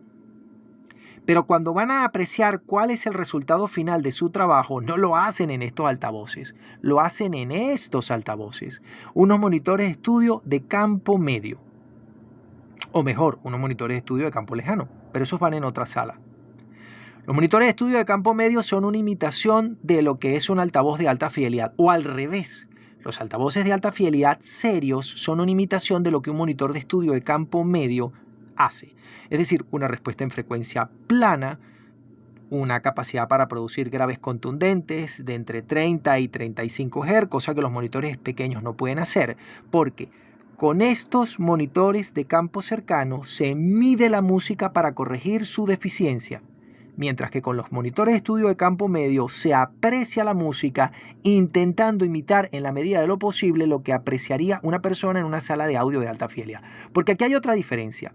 Pero cuando van a apreciar cuál es el resultado final de su trabajo, no lo hacen en estos altavoces, lo hacen en estos altavoces, unos monitores de estudio de campo medio. O mejor, unos monitores de estudio de campo lejano, pero esos van en otra sala. Los monitores de estudio de campo medio son una imitación de lo que es un altavoz de alta fidelidad, o al revés. Los altavoces de alta fidelidad serios son una imitación de lo que un monitor de estudio de campo medio hace. Es decir, una respuesta en frecuencia plana, una capacidad para producir graves contundentes de entre 30 y 35 Hz, cosa que los monitores pequeños no pueden hacer, porque con estos monitores de campo cercano se mide la música para corregir su deficiencia, mientras que con los monitores de estudio de campo medio se aprecia la música intentando imitar en la medida de lo posible lo que apreciaría una persona en una sala de audio de alta fidelidad. Porque aquí hay otra diferencia.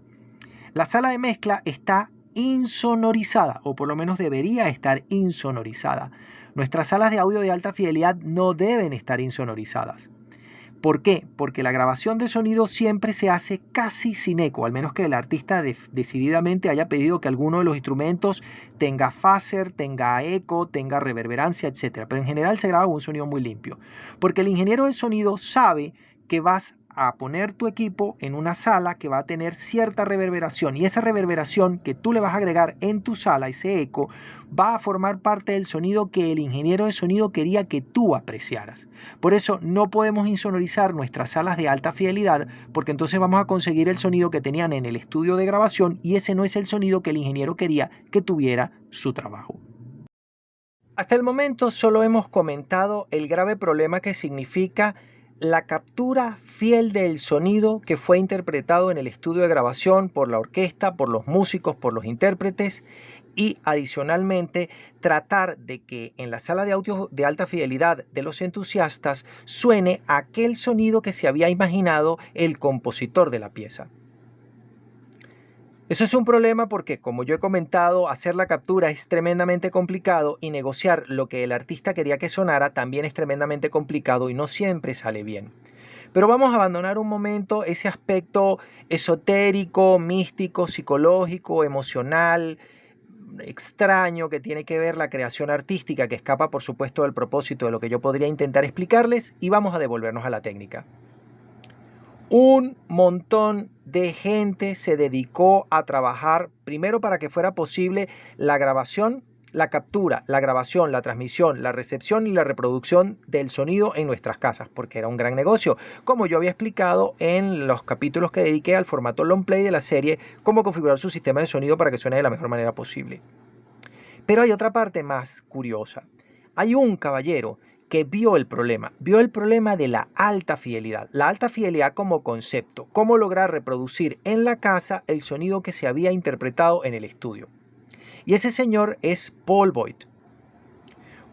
La sala de mezcla está insonorizada, o por lo menos debería estar insonorizada. Nuestras salas de audio de alta fidelidad no deben estar insonorizadas. ¿Por qué? Porque la grabación de sonido siempre se hace casi sin eco, al menos que el artista decididamente haya pedido que alguno de los instrumentos tenga phaser, tenga eco, tenga reverberancia, etc. Pero en general se graba un sonido muy limpio, porque el ingeniero de sonido sabe que vas a poner tu equipo en una sala que va a tener cierta reverberación, y esa reverberación que tú le vas a agregar en tu sala, ese eco, va a formar parte del sonido que el ingeniero de sonido quería que tú apreciaras. Por eso no podemos insonorizar nuestras salas de alta fidelidad, porque entonces vamos a conseguir el sonido que tenían en el estudio de grabación, y ese no es el sonido que el ingeniero quería que tuviera su trabajo. Hasta el momento solo hemos comentado el grave problema que significa la captura fiel del sonido que fue interpretado en el estudio de grabación por la orquesta, por los músicos, por los intérpretes, y adicionalmente tratar de que en la sala de audio de alta fidelidad de los entusiastas suene aquel sonido que se había imaginado el compositor de la pieza. Eso es un problema porque, como yo he comentado, hacer la captura es tremendamente complicado, y negociar lo que el artista quería que sonara también es tremendamente complicado y no siempre sale bien. Pero vamos a abandonar un momento ese aspecto esotérico, místico, psicológico, emocional, extraño que tiene que ver la creación artística, que escapa por supuesto del propósito de lo que yo podría intentar explicarles, y vamos a devolvernos a la técnica. Un montón de gente se dedicó a trabajar primero para que fuera posible la grabación, la captura, la grabación, la transmisión, la recepción y la reproducción del sonido en nuestras casas, porque era un gran negocio, como yo había explicado en los capítulos que dediqué al formato long play de la serie, cómo configurar su sistema de sonido para que suene de la mejor manera posible. Pero hay otra parte más curiosa. Hay un caballero que vio el problema de la alta fidelidad como concepto, cómo lograr reproducir en la casa el sonido que se había interpretado en el estudio. Y ese señor es Paul Voigt.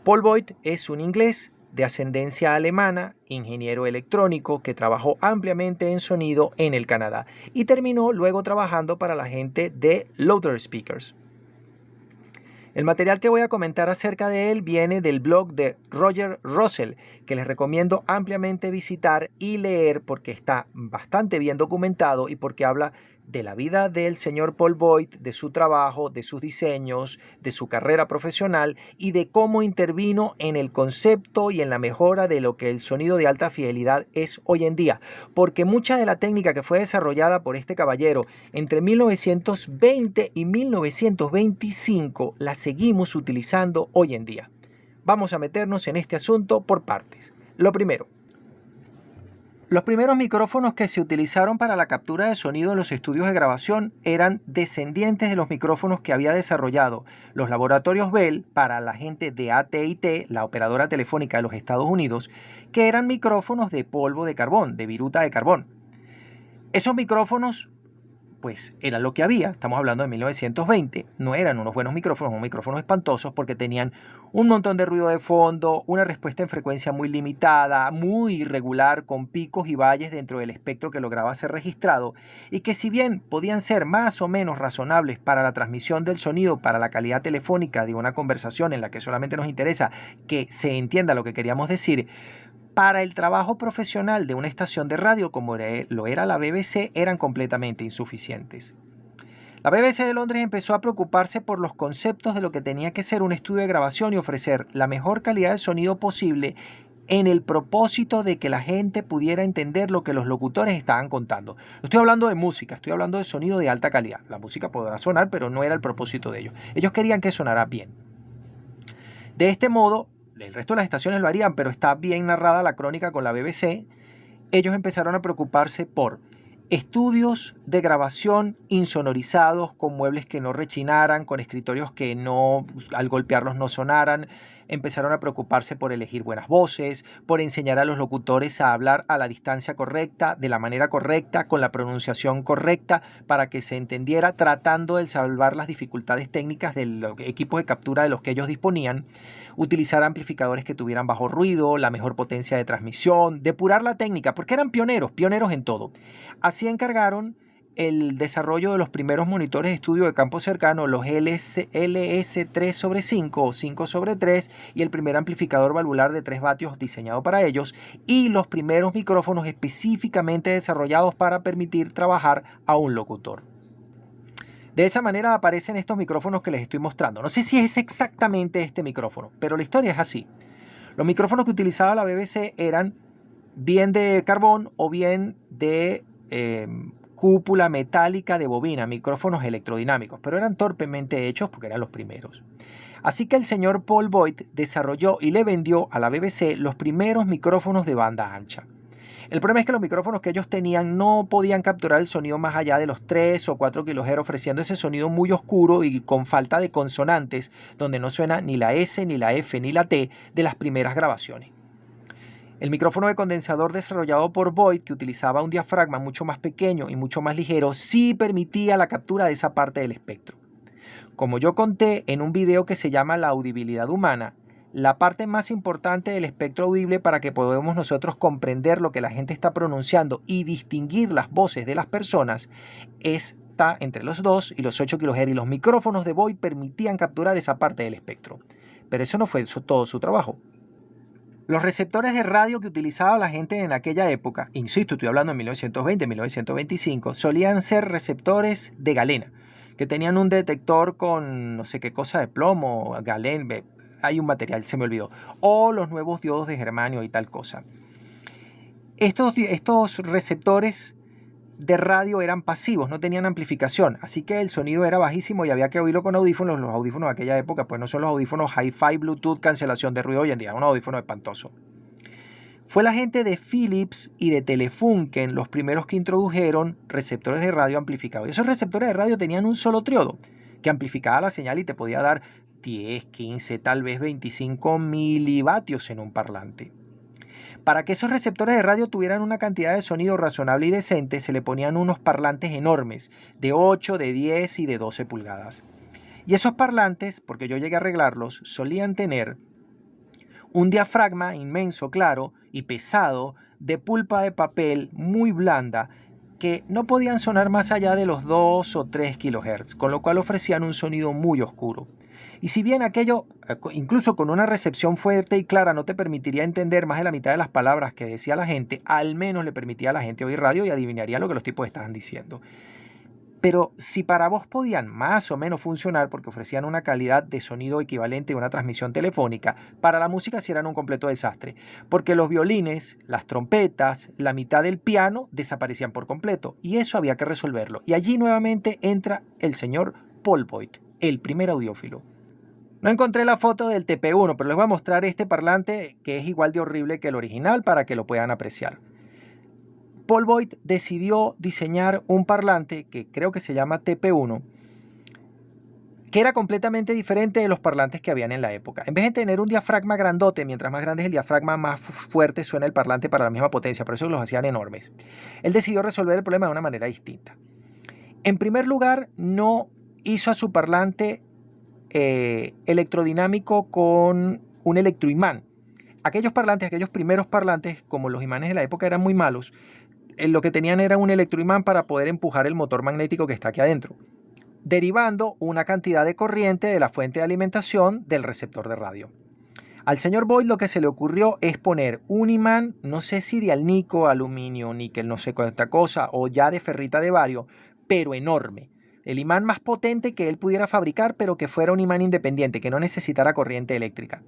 Paul Voigt es un inglés de ascendencia alemana, ingeniero electrónico que trabajó ampliamente en sonido en el Canadá y terminó luego trabajando para la gente de Louder Speakers. El material que voy a comentar acerca de él viene del blog de Roger Russell, que les recomiendo ampliamente visitar y leer porque está bastante bien documentado y porque habla de la vida del señor Paul Voigt, de su trabajo, de sus diseños, de su carrera profesional y de cómo intervino en el concepto y en la mejora de lo que el sonido de alta fidelidad es hoy en día. Porque mucha de la técnica que fue desarrollada por este caballero entre 1920 y 1925 la seguimos utilizando hoy en día. Vamos a meternos en este asunto por partes. Lo primero. Los primeros micrófonos que se utilizaron para la captura de sonido en los estudios de grabación eran descendientes de los micrófonos que había desarrollado los laboratorios Bell para la gente de AT&T, la operadora telefónica de los Estados Unidos, que eran micrófonos de polvo de carbón, de viruta de carbón. Esos micrófonos pues era lo que había, estamos hablando de 1920, no eran unos buenos micrófonos espantosos porque tenían un montón de ruido de fondo, una respuesta en frecuencia muy limitada, muy irregular, con picos y valles dentro del espectro que lograba ser registrado, y que si bien podían ser más o menos razonables para la transmisión del sonido, para la calidad telefónica de una conversación en la que solamente nos interesa que se entienda lo que queríamos decir, para el trabajo profesional de una estación de radio como lo era la BBC, eran completamente insuficientes. La BBC de Londres empezó a preocuparse por los conceptos de lo que tenía que ser un estudio de grabación y ofrecer la mejor calidad de sonido posible en el propósito de que la gente pudiera entender lo que los locutores estaban contando. No estoy hablando de música, estoy hablando de sonido de alta calidad. La música podrá sonar, pero no era el propósito de ellos. Ellos querían que sonara bien. De este modo, el resto de las estaciones lo harían, pero está bien narrada la crónica con la BBC. Ellos empezaron a preocuparse por estudios de grabación insonorizados, con muebles que no rechinaran, con escritorios que no, al golpearlos no sonaran. Empezaron a preocuparse por elegir buenas voces, por enseñar a los locutores a hablar a la distancia correcta, de la manera correcta, con la pronunciación correcta, para que se entendiera, tratando de salvar las dificultades técnicas del equipo de captura de los que ellos disponían, utilizar amplificadores que tuvieran bajo ruido, la mejor potencia de transmisión, depurar la técnica, porque eran pioneros en todo. Así encargaron el desarrollo de los primeros monitores de estudio de campo cercano, los LS3/5 o 5/3, y el primer amplificador valvular de 3 vatios diseñado para ellos, y los primeros micrófonos específicamente desarrollados para permitir trabajar a un locutor. De esa manera aparecen estos micrófonos que les estoy mostrando. No sé si es exactamente este micrófono, pero la historia es así. Los micrófonos que utilizaba la BBC eran bien de carbón o bien de cúpula metálica de bobina, micrófonos electrodinámicos, pero eran torpemente hechos porque eran los primeros. Así que el señor Paul Boyd desarrolló y le vendió a la BBC los primeros micrófonos de banda ancha. El problema es que los micrófonos que ellos tenían no podían capturar el sonido más allá de los 3 o 4 kHz, ofreciendo ese sonido muy oscuro y con falta de consonantes, donde no suena ni la S, ni la F, ni la T de las primeras grabaciones. El micrófono de condensador desarrollado por Boyd, que utilizaba un diafragma mucho más pequeño y mucho más ligero, sí permitía la captura de esa parte del espectro. Como yo conté en un video que se llama La audibilidad humana, la parte más importante del espectro audible para que podamos nosotros comprender lo que la gente está pronunciando y distinguir las voces de las personas está entre los 2 y los 8 kHz, y los micrófonos de Boyd permitían capturar esa parte del espectro. Pero eso no fue todo su trabajo. Los receptores de radio que utilizaba la gente en aquella época, insisto, estoy hablando de 1920, 1925, solían ser receptores de galena, que tenían un detector con no sé qué cosa de plomo, galén, hay un material, se me olvidó, o los nuevos diodos de germanio y tal cosa. Estos receptores de radio eran pasivos, no tenían amplificación, así que el sonido era bajísimo y había que oírlo con audífonos. Los audífonos de aquella época pues no son los audífonos hi-fi, Bluetooth, cancelación de ruido hoy en día, un audífono espantoso. Fue la gente de Philips y de Telefunken los primeros que introdujeron receptores de radio amplificados. Y esos receptores de radio tenían un solo triodo que amplificaba la señal y te podía dar 10, 15, tal vez 25 milivatios en un parlante. Para que esos receptores de radio tuvieran una cantidad de sonido razonable y decente, se le ponían unos parlantes enormes, de 8, de 10 y de 12 pulgadas. Y esos parlantes, porque yo llegué a arreglarlos, solían tener un diafragma inmenso, claro, y pesado, de pulpa de papel muy blanda, que no podían sonar más allá de los 2 o 3 kHz, con lo cual ofrecían un sonido muy oscuro. Y si bien aquello, incluso con una recepción fuerte y clara, no te permitiría entender más de la mitad de las palabras que decía la gente, al menos le permitía a la gente oír radio y adivinaría lo que los tipos estaban diciendo. Pero si para vos podían más o menos funcionar porque ofrecían una calidad de sonido equivalente a una transmisión telefónica, para la música sí eran un completo desastre, porque los violines, las trompetas, la mitad del piano desaparecían por completo, y eso había que resolverlo. Y allí nuevamente entra el señor Paul Boyd, el primer audiófilo. No encontré la foto del TP1, pero les voy a mostrar este parlante que es igual de horrible que el original para que lo puedan apreciar. Paul Boyd decidió diseñar un parlante que creo que se llama TP1, que era completamente diferente de los parlantes que habían en la época. En vez de tener un diafragma grandote, mientras más grande es el diafragma, más fuerte suena el parlante para la misma potencia, por eso los hacían enormes. Él decidió resolver el problema de una manera distinta. En primer lugar, no hizo a su parlante electrodinámico con un electroimán. Aquellos primeros parlantes, como los imanes de la época eran muy malos, lo que tenían era un electroimán para poder empujar el motor magnético que está aquí adentro, derivando una cantidad de corriente de la fuente de alimentación del receptor de radio. Al señor Boyd lo que se le ocurrió es poner un imán, no sé si de alnico, aluminio, níquel, no sé cuánta cosa, o ya de ferrita de bario, pero enorme. El imán más potente que él pudiera fabricar, pero que fuera un imán independiente, que no necesitara corriente eléctrica.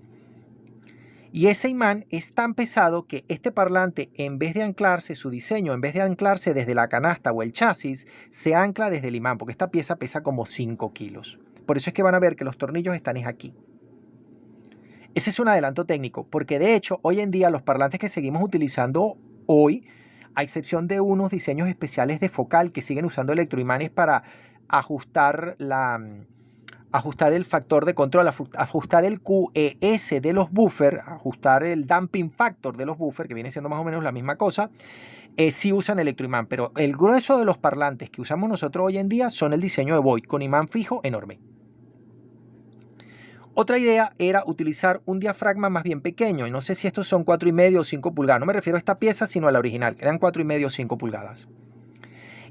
Y ese imán es tan pesado que este parlante, en vez de anclarse, su diseño, en vez de anclarse desde la canasta o el chasis, se ancla desde el imán, porque esta pieza pesa como 5 kilos. Por eso es que van a ver que los tornillos están aquí. Ese es un adelanto técnico, porque de hecho, hoy en día los parlantes que seguimos utilizando hoy, a excepción de unos diseños especiales de focal que siguen usando electroimanes para ajustar el factor de control, ajustar el QES de los buffers, ajustar el damping factor de los buffers, que viene siendo más o menos la misma cosa, sí usan electroimán, pero el grueso de los parlantes que usamos nosotros hoy en día son el diseño de Boyd, con imán fijo enorme. Otra idea era utilizar un diafragma más bien pequeño, y no sé si estos son 4,5 o 5 pulgadas, no me refiero a esta pieza, sino a la original, que eran 4,5 o 5 pulgadas.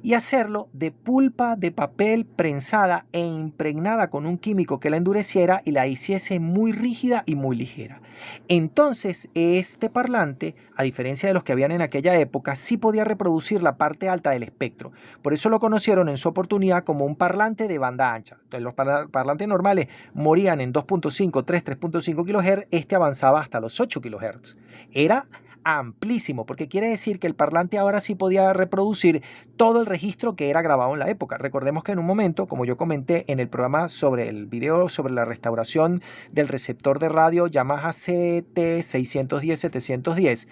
y hacerlo de pulpa de papel prensada e impregnada con un químico que la endureciera y la hiciese muy rígida y muy ligera. Entonces este parlante, a diferencia de los que habían en aquella época, sí podía reproducir la parte alta del espectro. Por eso lo conocieron en su oportunidad como un parlante de banda ancha. Entonces los parlantes normales morían en 2.5, 3.5 kHz, este avanzaba hasta los 8 kHz. Era amplísimo, porque quiere decir que el parlante ahora sí podía reproducir todo el registro que era grabado en la época. Recordemos que en un momento, como yo comenté en el programa sobre el video sobre la restauración del receptor de radio Yamaha CT610-710,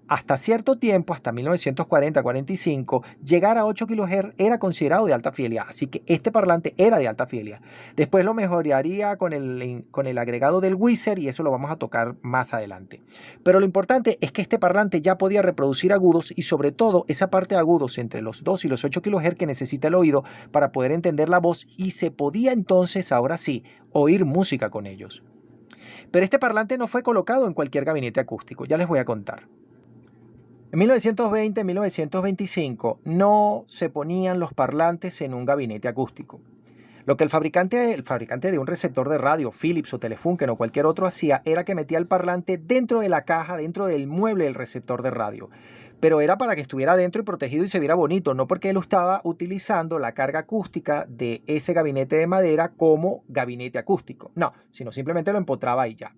hasta cierto tiempo, hasta 1940-45, llegar a 8 kHz era considerado de alta fidelidad, así que este parlante era de alta fidelidad. Después lo mejoraría con el agregado del Wizard y eso lo vamos a tocar más adelante. Pero lo importante es que este parlante ya podía reproducir agudos y sobre todo esa parte de agudos entre los 2 y los 8 kHz que necesita el oído para poder entender la voz y se podía entonces, ahora sí, oír música con ellos. Pero este parlante no fue colocado en cualquier gabinete acústico, ya les voy a contar. En 1920, 1925 no se ponían los parlantes en un gabinete acústico. Lo que el fabricante de un receptor de radio, Philips o Telefunken o cualquier otro hacía era que metía el parlante dentro de la caja, dentro del mueble del receptor de radio. Pero era para que estuviera dentro y protegido y se viera bonito, no porque él estaba utilizando la carga acústica de ese gabinete de madera como gabinete acústico. No, sino simplemente lo empotraba y ya.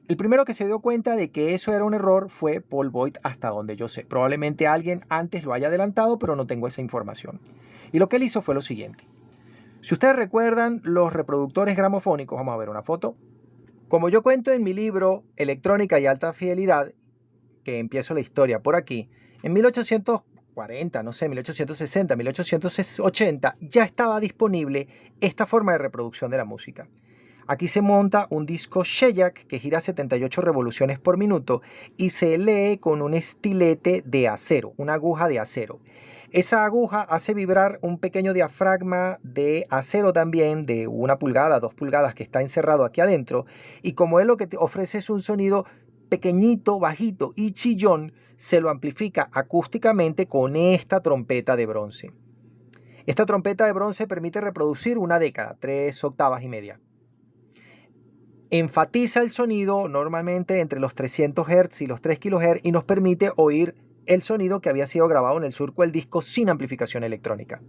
El primero que se dio cuenta de que eso era un error fue Paul Voigt, hasta donde yo sé. Probablemente alguien antes lo haya adelantado, pero no tengo esa información. Y lo que él hizo fue lo siguiente. Si ustedes recuerdan los reproductores gramofónicos, vamos a ver una foto. Como yo cuento en mi libro Electrónica y Alta Fidelidad, que empiezo la historia por aquí, en 1840, no sé, 1860, 1880, ya estaba disponible esta forma de reproducción de la música. Aquí se monta un disco Shellac que gira 78 revoluciones por minuto y se lee con un estilete de acero, una aguja de acero. Esa aguja hace vibrar un pequeño diafragma de acero también, de 1 pulgada, 2 pulgadas, que está encerrado aquí adentro. Y como él lo que te ofrece es un sonido pequeñito, bajito y chillón, se lo amplifica acústicamente con esta trompeta de bronce. Esta trompeta de bronce permite reproducir una década, 3 octavas y media. Enfatiza el sonido normalmente entre los 300 Hz y los 3 kHz y nos permite oír el sonido que había sido grabado en el surco del disco sin amplificación electrónica.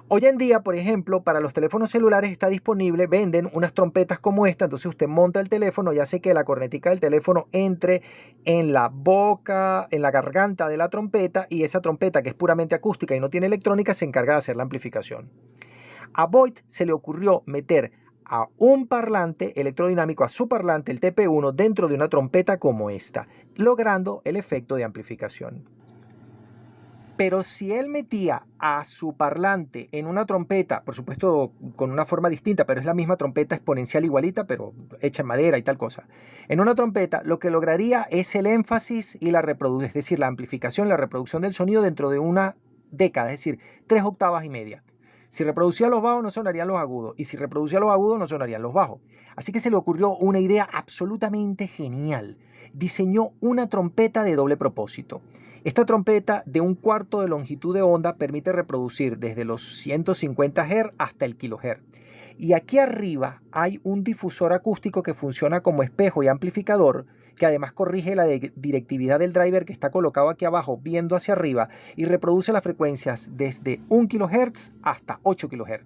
Hoy en día, por ejemplo, para los teléfonos celulares está disponible, venden unas trompetas como esta, entonces usted monta el teléfono y hace que la cornetica del teléfono entre en la boca, en la garganta de la trompeta y esa trompeta que es puramente acústica y no tiene electrónica se encarga de hacer la amplificación. A Voigt se le ocurrió meter a un parlante electrodinámico, a su parlante, el TP1, dentro de una trompeta como esta, logrando el efecto de amplificación. Pero si él metía a su parlante en una trompeta, por supuesto con una forma distinta, pero es la misma trompeta exponencial igualita, pero hecha en madera y tal cosa, en una trompeta lo que lograría es el énfasis y la reproducción, es decir, la amplificación, la reproducción del sonido dentro de una década, es decir, 3 octavas y media. Si reproducía los bajos no sonarían los agudos y si reproducía los agudos no sonarían los bajos. Así que se le ocurrió una idea absolutamente genial. Diseñó una trompeta de doble propósito. Esta trompeta de 1/4 de longitud de onda permite reproducir desde los 150 Hz hasta el kHz. Y aquí arriba hay un difusor acústico que funciona como espejo y amplificador, que además corrige la directividad del driver que está colocado aquí abajo viendo hacia arriba y reproduce las frecuencias desde 1 kHz hasta 8 kHz.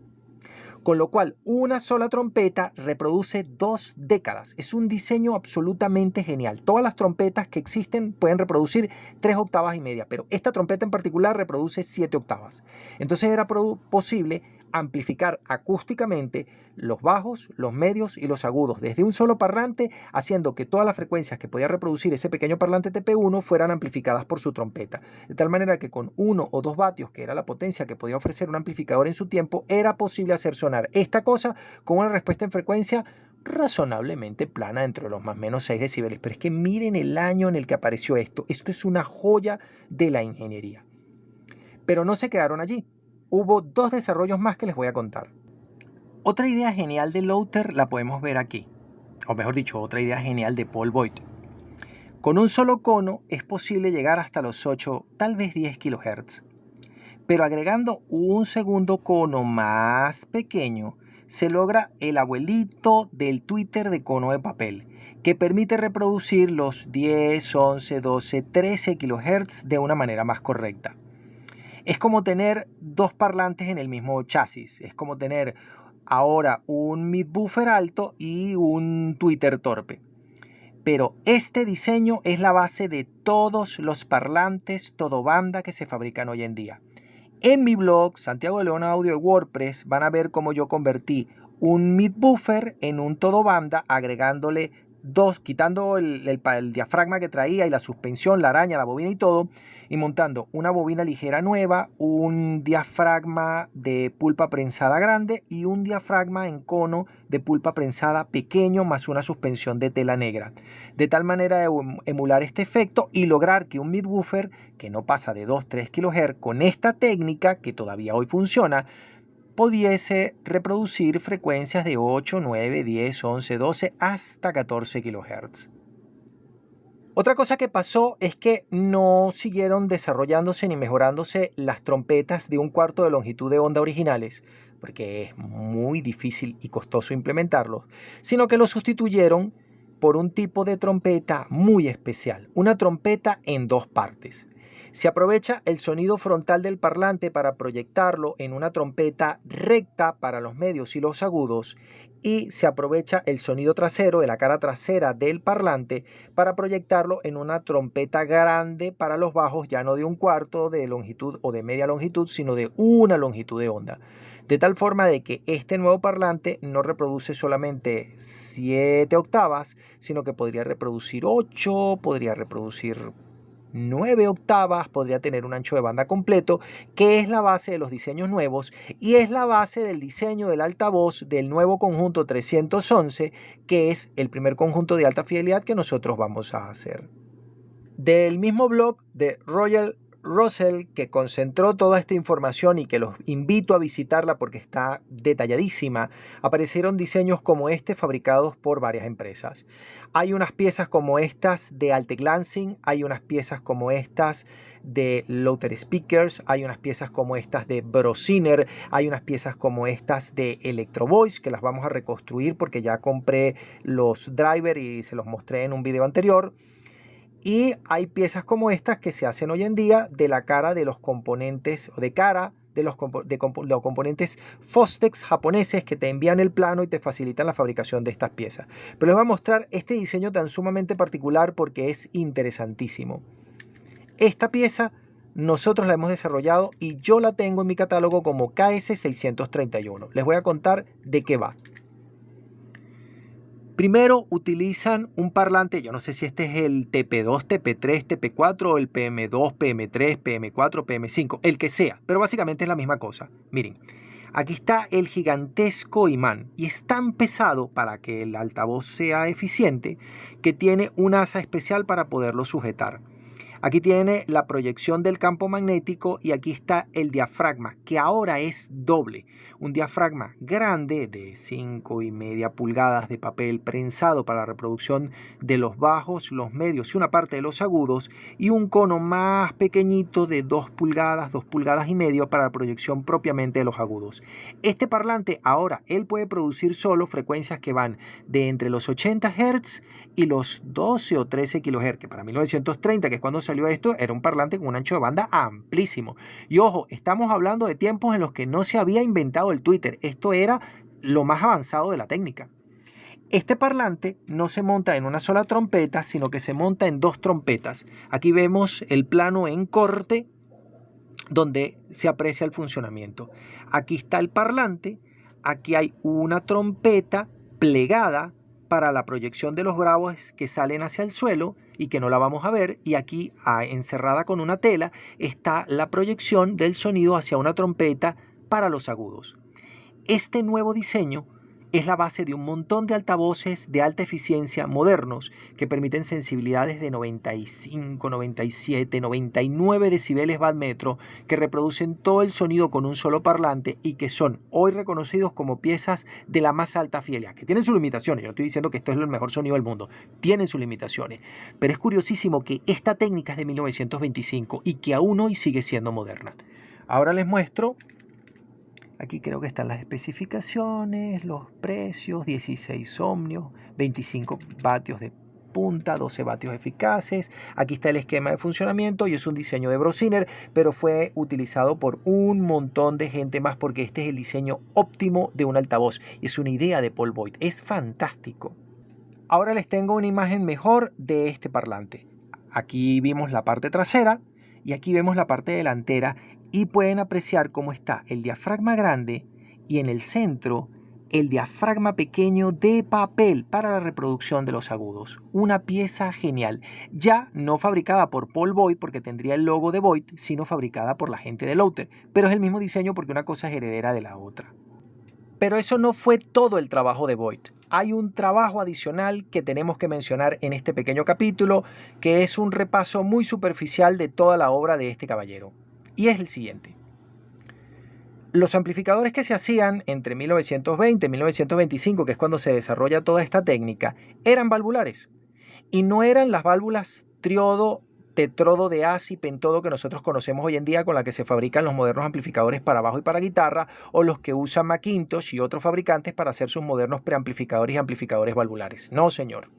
Con lo cual una sola trompeta reproduce 2 décadas. Es un diseño absolutamente genial. Todas las trompetas que existen pueden reproducir 3 octavas y media, pero esta trompeta en particular reproduce 7 octavas. Entonces era posible amplificar acústicamente los bajos, los medios y los agudos desde un solo parlante, haciendo que todas las frecuencias que podía reproducir ese pequeño parlante TP1 fueran amplificadas por su trompeta. De tal manera que con 1 o 2 vatios, que era la potencia que podía ofrecer un amplificador en su tiempo, era posible hacer sonar esta cosa con una respuesta en frecuencia razonablemente plana dentro de los más o menos 6 decibeles. Pero es que miren el año en el que apareció esto. Esto es una joya de la ingeniería. Pero no se quedaron allí. Hubo 2 desarrollos más que les voy a contar. Otra idea genial de Lowther la podemos ver aquí. O mejor dicho, otra idea genial de Paul Voigt. Con un solo cono es posible llegar hasta los 8, tal vez 10 kHz. Pero agregando un segundo cono más pequeño, se logra el abuelito del tweeter de cono de papel, que permite reproducir los 10, 11, 12, 13 kHz de una manera más correcta. Es como tener dos parlantes en el mismo chasis. Es como tener ahora un midbuffer alto y un tweeter torpe. Pero este diseño es la base de todos los parlantes todo banda que se fabrican hoy en día. En mi blog, Santiago de León Audio de WordPress, van a ver cómo yo convertí un midbuffer en un todo banda, agregándole quitando el diafragma que traía y la suspensión, la araña, la bobina y todo, y montando una bobina ligera nueva, un diafragma de pulpa prensada grande y un diafragma en cono de pulpa prensada pequeño más una suspensión de tela negra. De tal manera de emular este efecto y lograr que un midwoofer que no pasa de 2-3 kHz con esta técnica, que todavía hoy funciona, pudiese reproducir frecuencias de 8, 9, 10, 11, 12 hasta 14 kHz. Otra cosa que pasó es que no siguieron desarrollándose ni mejorándose las trompetas de 1/4 de longitud de onda originales, porque es muy difícil y costoso implementarlos, sino que lo sustituyeron por un tipo de trompeta muy especial, una trompeta en dos partes. Se aprovecha el sonido frontal del parlante para proyectarlo en una trompeta recta para los medios y los agudos, y se aprovecha el sonido trasero de la cara trasera del parlante para proyectarlo en una trompeta grande para los bajos, ya no de 1/4 de longitud o de media longitud, sino de una longitud de onda. De tal forma de que este nuevo parlante no reproduce solamente 7 octavas, sino que podría reproducir 8, podría reproducir 9 octavas, podría tener un ancho de banda completo, que es la base de los diseños nuevos y es la base del diseño del altavoz del nuevo conjunto 311, que es el primer conjunto de alta fidelidad que nosotros vamos a hacer. Del mismo blog de Royal Russell, que concentró toda esta información y que los invito a visitarla porque está detalladísima, aparecieron diseños como este fabricados por varias empresas. Hay unas piezas como estas de Altec Lansing, hay unas piezas como estas de Louter Speakers, hay unas piezas como estas de Brosiner, hay unas piezas como estas de Electro Voice, que las vamos a reconstruir porque ya compré los drivers y se los mostré en un video anterior. Y hay piezas como estas que se hacen hoy en día de la cara de los componentes, o de cara de los componentes Fostex japoneses que te envían el plano y te facilitan la fabricación de estas piezas. Pero les voy a mostrar este diseño tan sumamente particular porque es interesantísimo. Esta pieza nosotros la hemos desarrollado y yo la tengo en mi catálogo como KS631. Les voy a contar de qué va. Primero utilizan un parlante, yo no sé si este es el TP2, TP3, TP4 o el PM2, PM3, PM4, PM5, el que sea, pero básicamente es la misma cosa. Miren, aquí está el gigantesco imán y es tan pesado para que el altavoz sea eficiente que tiene un asa especial para poderlo sujetar. Aquí tiene la proyección del campo magnético y aquí está el diafragma, que ahora es doble. Un diafragma grande de 5,5 pulgadas de papel prensado para la reproducción de los bajos, los medios y una parte de los agudos, y un cono más pequeñito de 2 pulgadas, 2,5 pulgadas para la proyección propiamente de los agudos. Este parlante ahora, él puede producir solo frecuencias que van de entre los 80 Hz y los 12 o 13 kHz, que para 1930, que es cuando salió esto, era un parlante con un ancho de banda amplísimo. Y ojo, estamos hablando de tiempos en los que no se había inventado el tweeter. Esto era lo más avanzado de la técnica. Este parlante no se monta en una sola trompeta, sino que se monta en dos trompetas. Aquí vemos el plano en corte donde se aprecia el funcionamiento. Aquí está el parlante, aquí hay una trompeta plegada para la proyección de los graves que salen hacia el suelo y que no la vamos a ver, y aquí encerrada con una tela está la proyección del sonido hacia una trompeta para los agudos. Este nuevo diseño es la base de un montón de altavoces de alta eficiencia modernos que permiten sensibilidades de 95, 97, 99 decibeles watt metro, que reproducen todo el sonido con un solo parlante y que son hoy reconocidos como piezas de la más alta fidelidad, que tienen sus limitaciones. Yo no estoy diciendo que esto es el mejor sonido del mundo, tienen sus limitaciones, pero es curiosísimo que esta técnica es de 1925 y que aún hoy sigue siendo moderna. Ahora les muestro, aquí creo que están las especificaciones, los precios, 16 ohmios, 25 vatios de punta, 12 vatios eficaces. Aquí está el esquema de funcionamiento y es un diseño de Brosiner, pero fue utilizado por un montón de gente más porque este es el diseño óptimo de un altavoz y es una idea de Paul Voigt. Es fantástico. Ahora les tengo una imagen mejor de este parlante. Aquí vimos la parte trasera y aquí vemos la parte delantera y pueden apreciar cómo está el diafragma grande y en el centro el diafragma pequeño de papel para la reproducción de los agudos. Una pieza genial, ya no fabricada por Paul Voigt porque tendría el logo de Voigt, sino fabricada por la gente de Lowther, pero es el mismo diseño porque una cosa es heredera de la otra. Pero eso no fue todo el trabajo de Voigt. Hay un trabajo adicional que tenemos que mencionar en este pequeño capítulo, que es un repaso muy superficial de toda la obra de este caballero. Y es el siguiente. Los amplificadores que se hacían entre 1920 y 1925, que es cuando se desarrolla toda esta técnica, eran valvulares. Y no eran las válvulas triodo, tetrodo de ASI, pentodo que nosotros conocemos hoy en día, con la que se fabrican los modernos amplificadores para bajo y para guitarra, o los que usan McIntosh y otros fabricantes para hacer sus modernos preamplificadores y amplificadores valvulares. No, señor.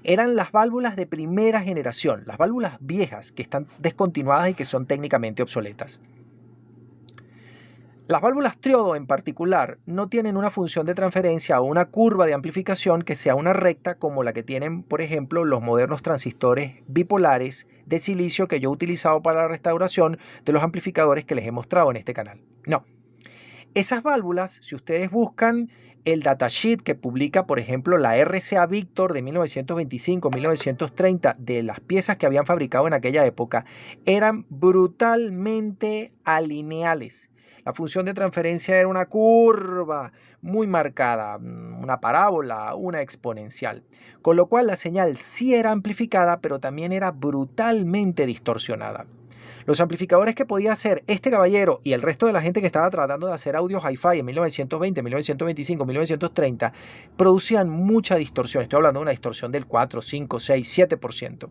Eran las válvulas de primera generación, las válvulas viejas que están descontinuadas y que son técnicamente obsoletas. Las válvulas triodo en particular no tienen una función de transferencia o una curva de amplificación que sea una recta como la que tienen, por ejemplo, los modernos transistores bipolares de silicio que yo he utilizado para la restauración de los amplificadores que les he mostrado en este canal. No. Esas válvulas, si ustedes buscan el datasheet que publica, por ejemplo, la RCA Victor de 1925-1930 de las piezas que habían fabricado en aquella época, eran brutalmente alineales. La función de transferencia era una curva muy marcada, una parábola, una exponencial. Con lo cual la señal sí era amplificada, pero también era brutalmente distorsionada. Los amplificadores que podía hacer este caballero y el resto de la gente que estaba tratando de hacer audio hi-fi en 1920, 1925, 1930, producían mucha distorsión. Estoy hablando de una distorsión del 4, 5, 6, 7%.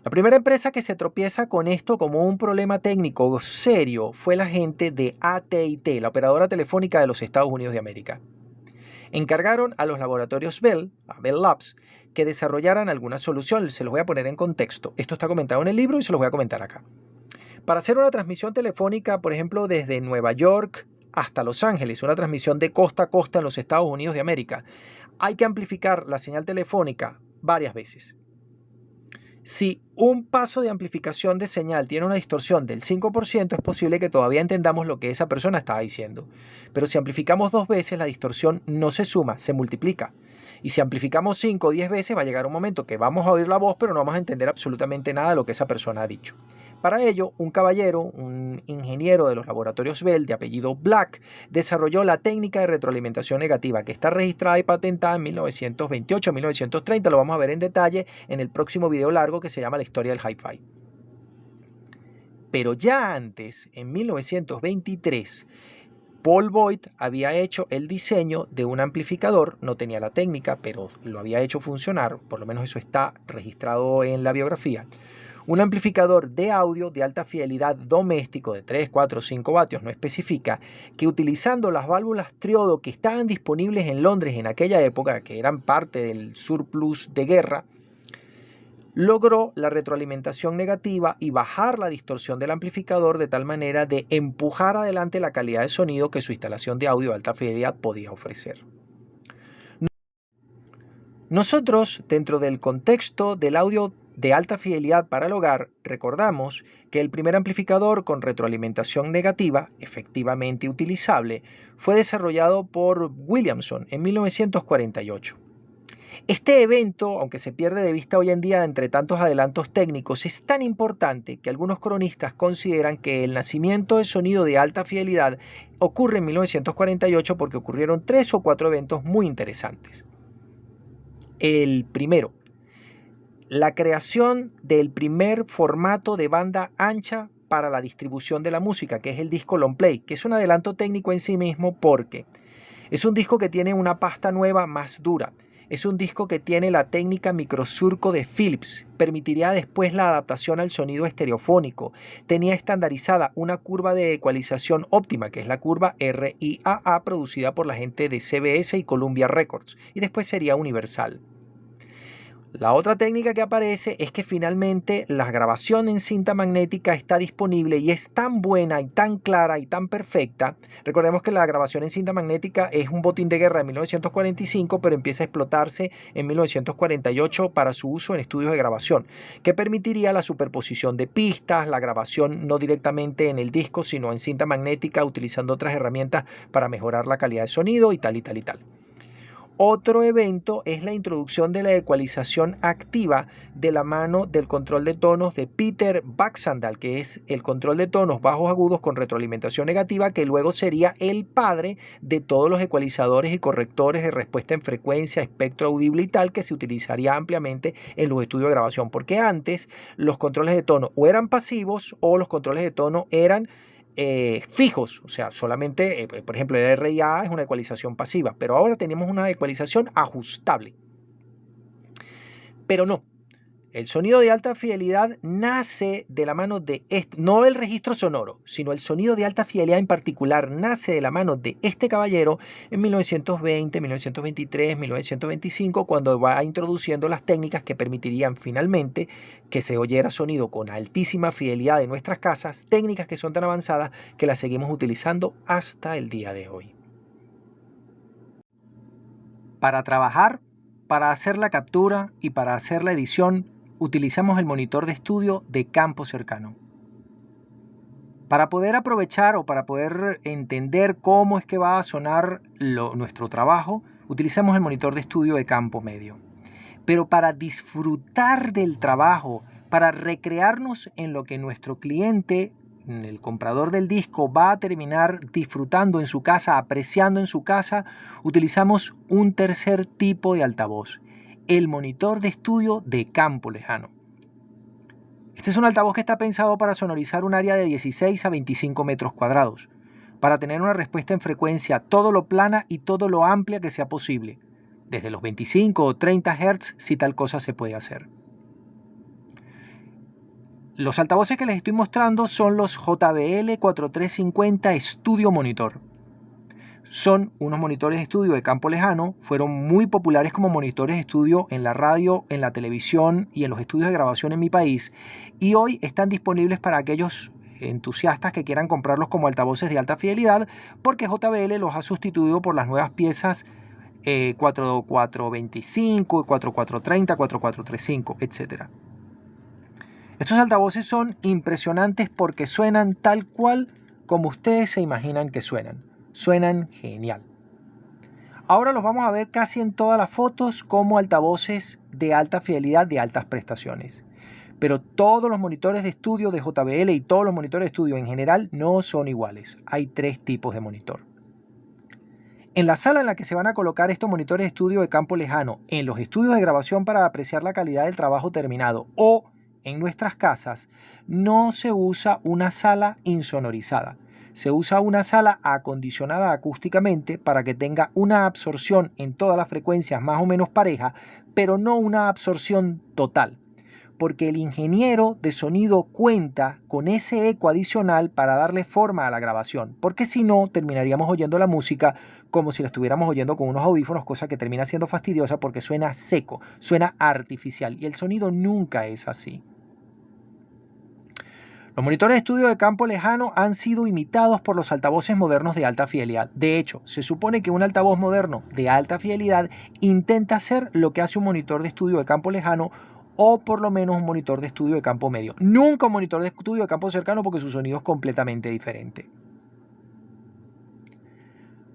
La primera empresa que se tropieza con esto como un problema técnico serio fue la gente de AT&T, la operadora telefónica de los Estados Unidos de América. Encargaron a los laboratorios Bell, a Bell Labs, que desarrollaran alguna solución. Se los voy a poner en contexto. Esto está comentado en el libro y se los voy a comentar acá. Para hacer una transmisión telefónica, por ejemplo, desde Nueva York hasta Los Ángeles, una transmisión de costa a costa en los Estados Unidos de América, hay que amplificar la señal telefónica varias veces. Si un paso de amplificación de señal tiene una distorsión del 5%, es posible que todavía entendamos lo que esa persona estaba diciendo. Pero si amplificamos 2 veces, la distorsión no se suma, se multiplica. Y si amplificamos 5 o 10 veces, va a llegar un momento que vamos a oír la voz, pero no vamos a entender absolutamente nada de lo que esa persona ha dicho. Para ello, un caballero, un ingeniero de los laboratorios Bell de apellido Black, desarrolló la técnica de retroalimentación negativa que está registrada y patentada en 1928-1930. Lo vamos a ver en detalle en el próximo video largo que se llama La historia del hi-fi. Pero ya antes, en 1923, Paul Voigt había hecho el diseño de un amplificador, no tenía la técnica, pero lo había hecho funcionar, por lo menos eso está registrado en la biografía. Un amplificador de audio de alta fidelidad doméstico de 3, 4, 5 vatios, no especifica, que utilizando las válvulas triodo que estaban disponibles en Londres en aquella época, que eran parte del surplus de guerra, logró la retroalimentación negativa y bajar la distorsión del amplificador de tal manera de empujar adelante la calidad de sonido que su instalación de audio de alta fidelidad podía ofrecer. Nosotros, dentro del contexto del audio de alta fidelidad para el hogar, recordamos que el primer amplificador con retroalimentación negativa, efectivamente utilizable, fue desarrollado por Williamson en 1948. Este evento, aunque se pierde de vista hoy en día entre tantos adelantos técnicos, es tan importante que algunos cronistas consideran que el nacimiento de sonido de alta fidelidad ocurre en 1948 porque ocurrieron 3 o 4 eventos muy interesantes. El primero, la creación del primer formato de banda ancha para la distribución de la música, que es el disco long play, que es un adelanto técnico en sí mismo porque es un disco que tiene una pasta nueva más dura, Es un disco que tiene la técnica microsurco de Philips. Permitiría después la adaptación al sonido estereofónico. Tenía estandarizada una curva de ecualización óptima, que es la curva RIAA, producida por la gente de CBS y Columbia Records, y después sería universal. La otra técnica que aparece es que finalmente la grabación en cinta magnética está disponible y es tan buena y tan clara y tan perfecta. Recordemos que la grabación en cinta magnética es un botín de guerra de 1945, pero empieza a explotarse en 1948 para su uso en estudios de grabación, que permitiría la superposición de pistas, la grabación no directamente en el disco, sino en cinta magnética, utilizando otras herramientas para mejorar la calidad de sonido y tal y tal y tal. Otro evento es la introducción de la ecualización activa de la mano del control de tonos de Peter Baxandall, que es el control de tonos bajos agudos con retroalimentación negativa, que luego sería el padre de todos los ecualizadores y correctores de respuesta en frecuencia, espectro audible y tal, que se utilizaría ampliamente en los estudios de grabación, porque antes los controles de tono o eran pasivos o los controles de tono eran fijos, o sea, solamente, por ejemplo, el RIA es una ecualización pasiva, pero ahora tenemos una ecualización ajustable. Pero no, el sonido de alta fidelidad nace de la mano de no el registro sonoro, sino el sonido de alta fidelidad en particular nace de la mano de este caballero en 1920, 1923, 1925, cuando va introduciendo las técnicas que permitirían finalmente que se oyera sonido con altísima fidelidad en nuestras casas, técnicas que son tan avanzadas que las seguimos utilizando hasta el día de hoy. Para trabajar, para hacer la captura y para hacer la edición, utilizamos el monitor de estudio de campo cercano. Para poder aprovechar o para poder entender cómo es que va a sonar nuestro trabajo, utilizamos el monitor de estudio de campo medio. Pero para disfrutar del trabajo, para recrearnos en lo que nuestro cliente, el comprador del disco, va a terminar disfrutando en su casa, apreciando en su casa, utilizamos un tercer tipo de altavoz, el monitor de estudio de campo lejano. Este es un altavoz que está pensado para sonorizar un área de 16 a 25 metros cuadrados, para tener una respuesta en frecuencia todo lo plana y todo lo amplia que sea posible, desde los 25 o 30 Hz si tal cosa se puede hacer. Los altavoces que les estoy mostrando son los JBL 4350 Studio Monitor. Son unos monitores de estudio de campo lejano, fueron muy populares como monitores de estudio en la radio, en la televisión y en los estudios de grabación en mi país, y hoy están disponibles para aquellos entusiastas que quieran comprarlos como altavoces de alta fidelidad, porque JBL los ha sustituido por las nuevas piezas 4425, 4430, 4435, etc. Estos altavoces son impresionantes porque suenan tal cual como ustedes se imaginan que suenan. Suenan genial. Ahora los vamos a ver casi en todas las fotos como altavoces de alta fidelidad, de altas prestaciones. Pero todos los monitores de estudio de JBL y todos los monitores de estudio en general no son iguales. Hay tres tipos de monitor. En la sala en la que se van a colocar estos monitores de estudio de campo lejano, en los estudios de grabación para apreciar la calidad del trabajo terminado o en nuestras casas, no se usa una sala insonorizada. Se usa una sala acondicionada acústicamente para que tenga una absorción en todas las frecuencias más o menos pareja, pero no una absorción total, porque el ingeniero de sonido cuenta con ese eco adicional para darle forma a la grabación, porque si no terminaríamos oyendo la música como si la estuviéramos oyendo con unos audífonos, cosa que termina siendo fastidiosa porque suena seco, suena artificial, y el sonido nunca es así. Los monitores de estudio de campo lejano han sido imitados por los altavoces modernos de alta fidelidad. De hecho, se supone que un altavoz moderno de alta fidelidad intenta hacer lo que hace un monitor de estudio de campo lejano o por lo menos un monitor de estudio de campo medio. Nunca un monitor de estudio de campo cercano porque su sonido es completamente diferente.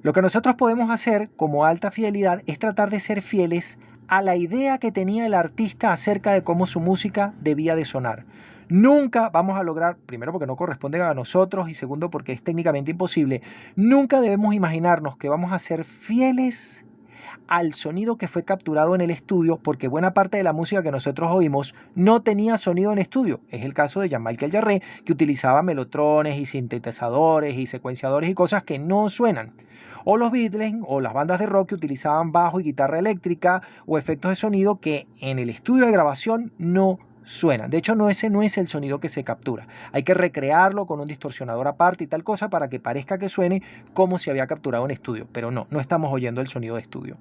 Lo que nosotros podemos hacer como alta fidelidad es tratar de ser fieles a la idea que tenía el artista acerca de cómo su música debía de sonar. Nunca vamos a lograr, primero porque no corresponde a nosotros y segundo porque es técnicamente imposible, nunca debemos imaginarnos que vamos a ser fieles al sonido que fue capturado en el estudio, porque buena parte de la música que nosotros oímos no tenía sonido en estudio. Es el caso de Jean-Michel Jarre, que utilizaba melotrones y sintetizadores y secuenciadores y cosas que no suenan. O los Beatles o las bandas de rock que utilizaban bajo y guitarra eléctrica o efectos de sonido que en el estudio de grabación no suenan. De hecho, ese no es el sonido que se captura. Hay que recrearlo con un distorsionador aparte y tal cosa para que parezca que suene como si había capturado en estudio. Pero no estamos oyendo el sonido de estudio.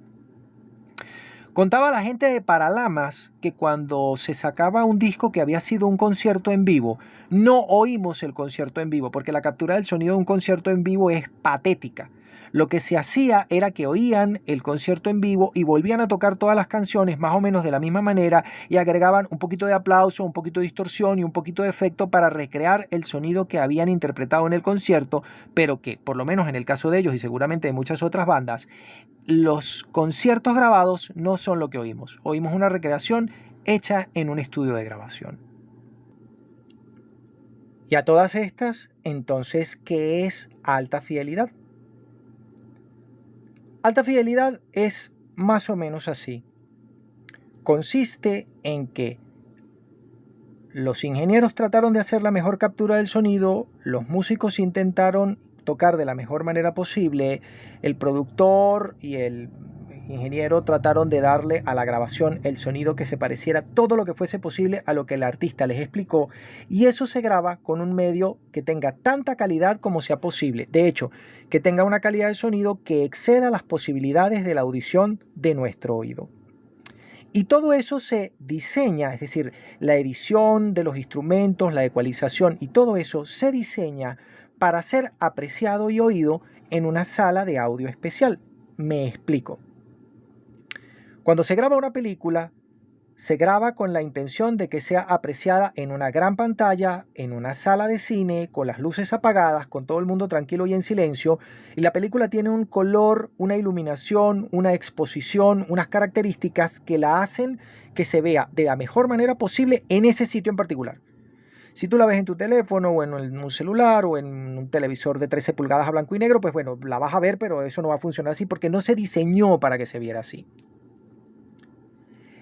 Contaba la gente de Paralamas que cuando se sacaba un disco que había sido un concierto en vivo, no oímos el concierto en vivo, porque la captura del sonido de un concierto en vivo es patética. Lo que se hacía era que oían el concierto en vivo y volvían a tocar todas las canciones más o menos de la misma manera y agregaban un poquito de aplauso, un poquito de distorsión y un poquito de efecto para recrear el sonido que habían interpretado en el concierto, pero que, por lo menos en el caso de ellos y seguramente de muchas otras bandas, los conciertos grabados no son lo que oímos. Oímos una recreación hecha en un estudio de grabación. Y a todas estas, entonces, ¿qué es alta fidelidad? Alta fidelidad es más o menos así. Consiste en que los ingenieros trataron de hacer la mejor captura del sonido, los músicos intentaron tocar de la mejor manera posible, el productor y el ingeniero trataron de darle a la grabación el sonido que se pareciera todo lo que fuese posible a lo que el artista les explicó, y eso se graba con un medio que tenga tanta calidad como sea posible. De hecho, que tenga una calidad de sonido que exceda las posibilidades de la audición de nuestro oído. Y todo eso se diseña, es decir, la edición de los instrumentos, la ecualización y todo eso se diseña para ser apreciado y oído en una sala de audio especial. Me explico. Cuando se graba una película, se graba con la intención de que sea apreciada en una gran pantalla, en una sala de cine, con las luces apagadas, con todo el mundo tranquilo y en silencio, y la película tiene un color, una iluminación, una exposición, unas características que la hacen que se vea de la mejor manera posible en ese sitio en particular. Si tú la ves en tu teléfono o en un celular o en un televisor de 13 pulgadas a blanco y negro, pues bueno, la vas a ver, pero eso no va a funcionar así porque no se diseñó para que se viera así.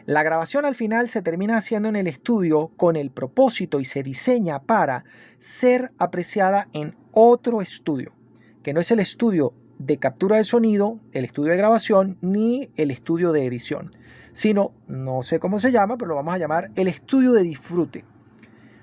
La grabación al final se termina haciendo en el estudio con el propósito y se diseña para ser apreciada en otro estudio, que no es el estudio de captura de sonido, el estudio de grabación, ni el estudio de edición, sino, no sé cómo se llama, pero lo vamos a llamar el estudio de disfrute.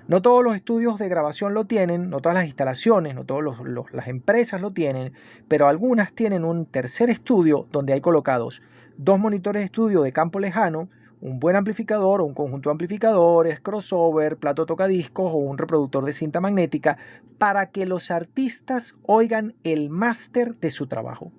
No todos los estudios de grabación lo tienen, no todas las instalaciones, no todas las empresas lo tienen, pero algunas tienen un tercer estudio donde hay colocados 2 monitores de estudio de campo lejano, un buen amplificador o un conjunto de amplificadores, crossover, plato tocadiscos o un reproductor de cinta magnética para que los artistas oigan el máster de su trabajo.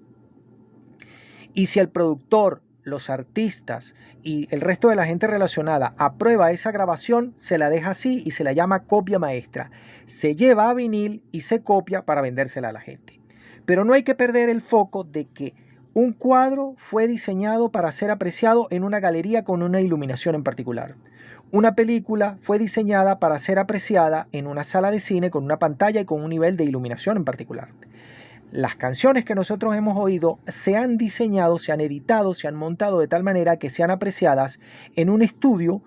Y si el productor, los artistas y el resto de la gente relacionada aprueba esa grabación, se la deja así y se la llama copia maestra. Se lleva a vinil y se copia para vendérsela a la gente. Pero no hay que perder el foco de que un cuadro fue diseñado para ser apreciado en una galería con una iluminación en particular. Una película fue diseñada para ser apreciada en una sala de cine con una pantalla y con un nivel de iluminación en particular. Las canciones que nosotros hemos oído se han diseñado, se han editado, se han montado de tal manera que sean apreciadas en un estudio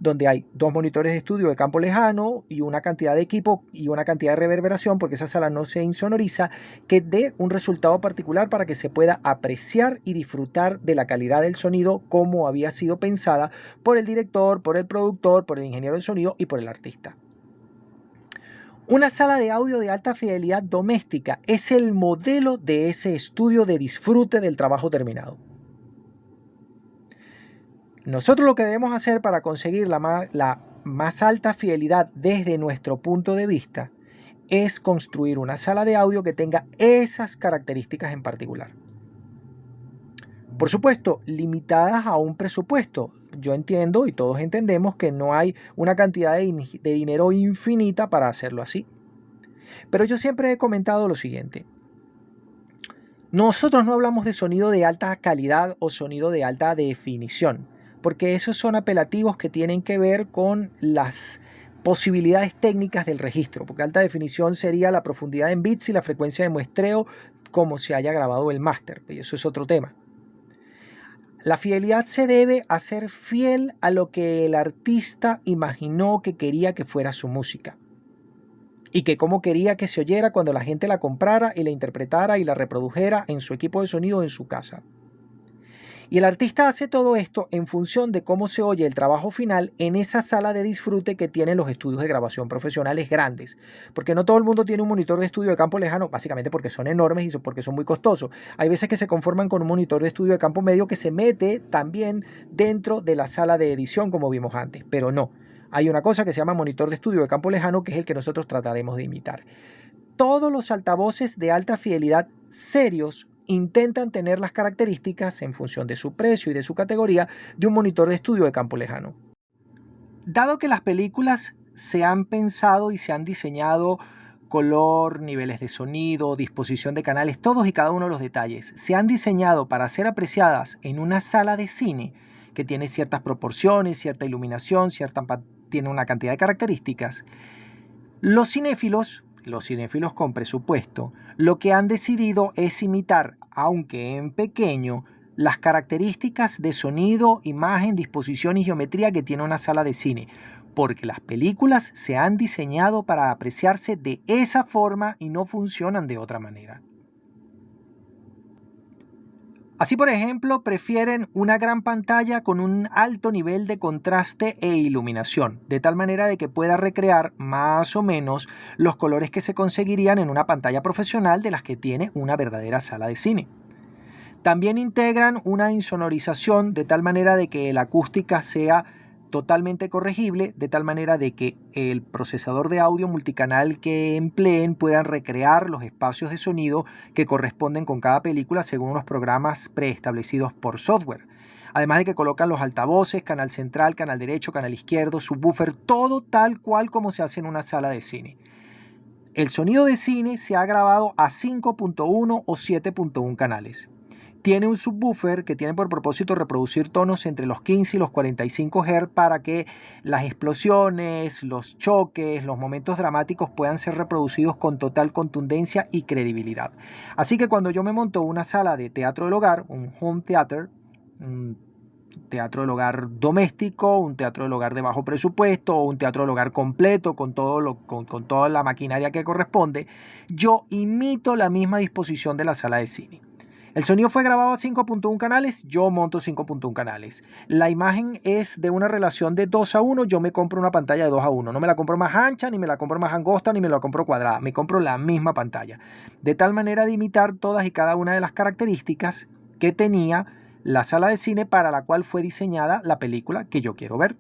donde hay 2 monitores de estudio de campo lejano y una cantidad de equipo y una cantidad de reverberación, porque esa sala no se insonoriza, que dé un resultado particular para que se pueda apreciar y disfrutar de la calidad del sonido como había sido pensada por el director, por el productor, por el ingeniero de sonido y por el artista. Una sala de audio de alta fidelidad doméstica es el modelo de ese estudio de disfrute del trabajo terminado. Nosotros lo que debemos hacer para conseguir la más alta fidelidad desde nuestro punto de vista es construir una sala de audio que tenga esas características en particular. Por supuesto, limitadas a un presupuesto. Yo entiendo y todos entendemos que no hay una cantidad de dinero infinita para hacerlo así. Pero yo siempre he comentado lo siguiente. Nosotros no hablamos de sonido de alta calidad o sonido de alta definición, porque esos son apelativos que tienen que ver con las posibilidades técnicas del registro, porque alta definición sería la profundidad en bits y la frecuencia de muestreo como se haya grabado el máster, y eso es otro tema. La fidelidad se debe a ser fiel a lo que el artista imaginó que quería que fuera su música. Y que cómo quería que se oyera cuando la gente la comprara y la interpretara y la reprodujera en su equipo de sonido en su casa. Y el artista hace todo esto en función de cómo se oye el trabajo final en esa sala de disfrute que tienen los estudios de grabación profesionales grandes. Porque no todo el mundo tiene un monitor de estudio de campo lejano, básicamente porque son enormes y porque son muy costosos. Hay veces que se conforman con un monitor de estudio de campo medio que se mete también dentro de la sala de edición, como vimos antes, pero no. Hay una cosa que se llama monitor de estudio de campo lejano, que es el que nosotros trataremos de imitar. Todos los altavoces de alta fidelidad serios intentan tener las características, en función de su precio y de su categoría, de un monitor de estudio de campo lejano. Dado que las películas se han pensado y se han diseñado color, niveles de sonido, disposición de canales, todos y cada uno de los detalles, se han diseñado para ser apreciadas en una sala de cine que tiene ciertas proporciones, cierta iluminación, tiene una cantidad de características. Los cinéfilos con presupuesto, lo que han decidido es imitar, aunque en pequeño, las características de sonido, imagen, disposición y geometría que tiene una sala de cine, porque las películas se han diseñado para apreciarse de esa forma y no funcionan de otra manera. Así, por ejemplo, prefieren una gran pantalla con un alto nivel de contraste e iluminación, de tal manera de que pueda recrear más o menos los colores que se conseguirían en una pantalla profesional de las que tiene una verdadera sala de cine. También integran una insonorización de tal manera de que la acústica sea totalmente corregible, de tal manera de que el procesador de audio multicanal que empleen puedan recrear los espacios de sonido que corresponden con cada película según unos programas preestablecidos por software. Además de que colocan los altavoces, canal central, canal derecho, canal izquierdo, subwoofer, todo tal cual como se hace en una sala de cine. El sonido de cine se ha grabado a 5.1 o 7.1 canales. Tiene un subwoofer que tiene por propósito reproducir tonos entre los 15 y los 45 Hz para que las explosiones, los choques, los momentos dramáticos puedan ser reproducidos con total contundencia y credibilidad. Así que cuando yo me monto una sala de teatro del hogar, un home theater, un teatro del hogar doméstico, un teatro del hogar de bajo presupuesto o un teatro del hogar completo con toda la maquinaria que corresponde, yo imito la misma disposición de la sala de cine. El sonido fue grabado a 5.1 canales, yo monto 5.1 canales. La imagen es de una relación de 2:1, yo me compro una pantalla de 2:1. No me la compro más ancha, ni me la compro más angosta, ni me la compro cuadrada. Me compro la misma pantalla. De tal manera de imitar todas y cada una de las características que tenía la sala de cine para la cual fue diseñada la película que yo quiero ver.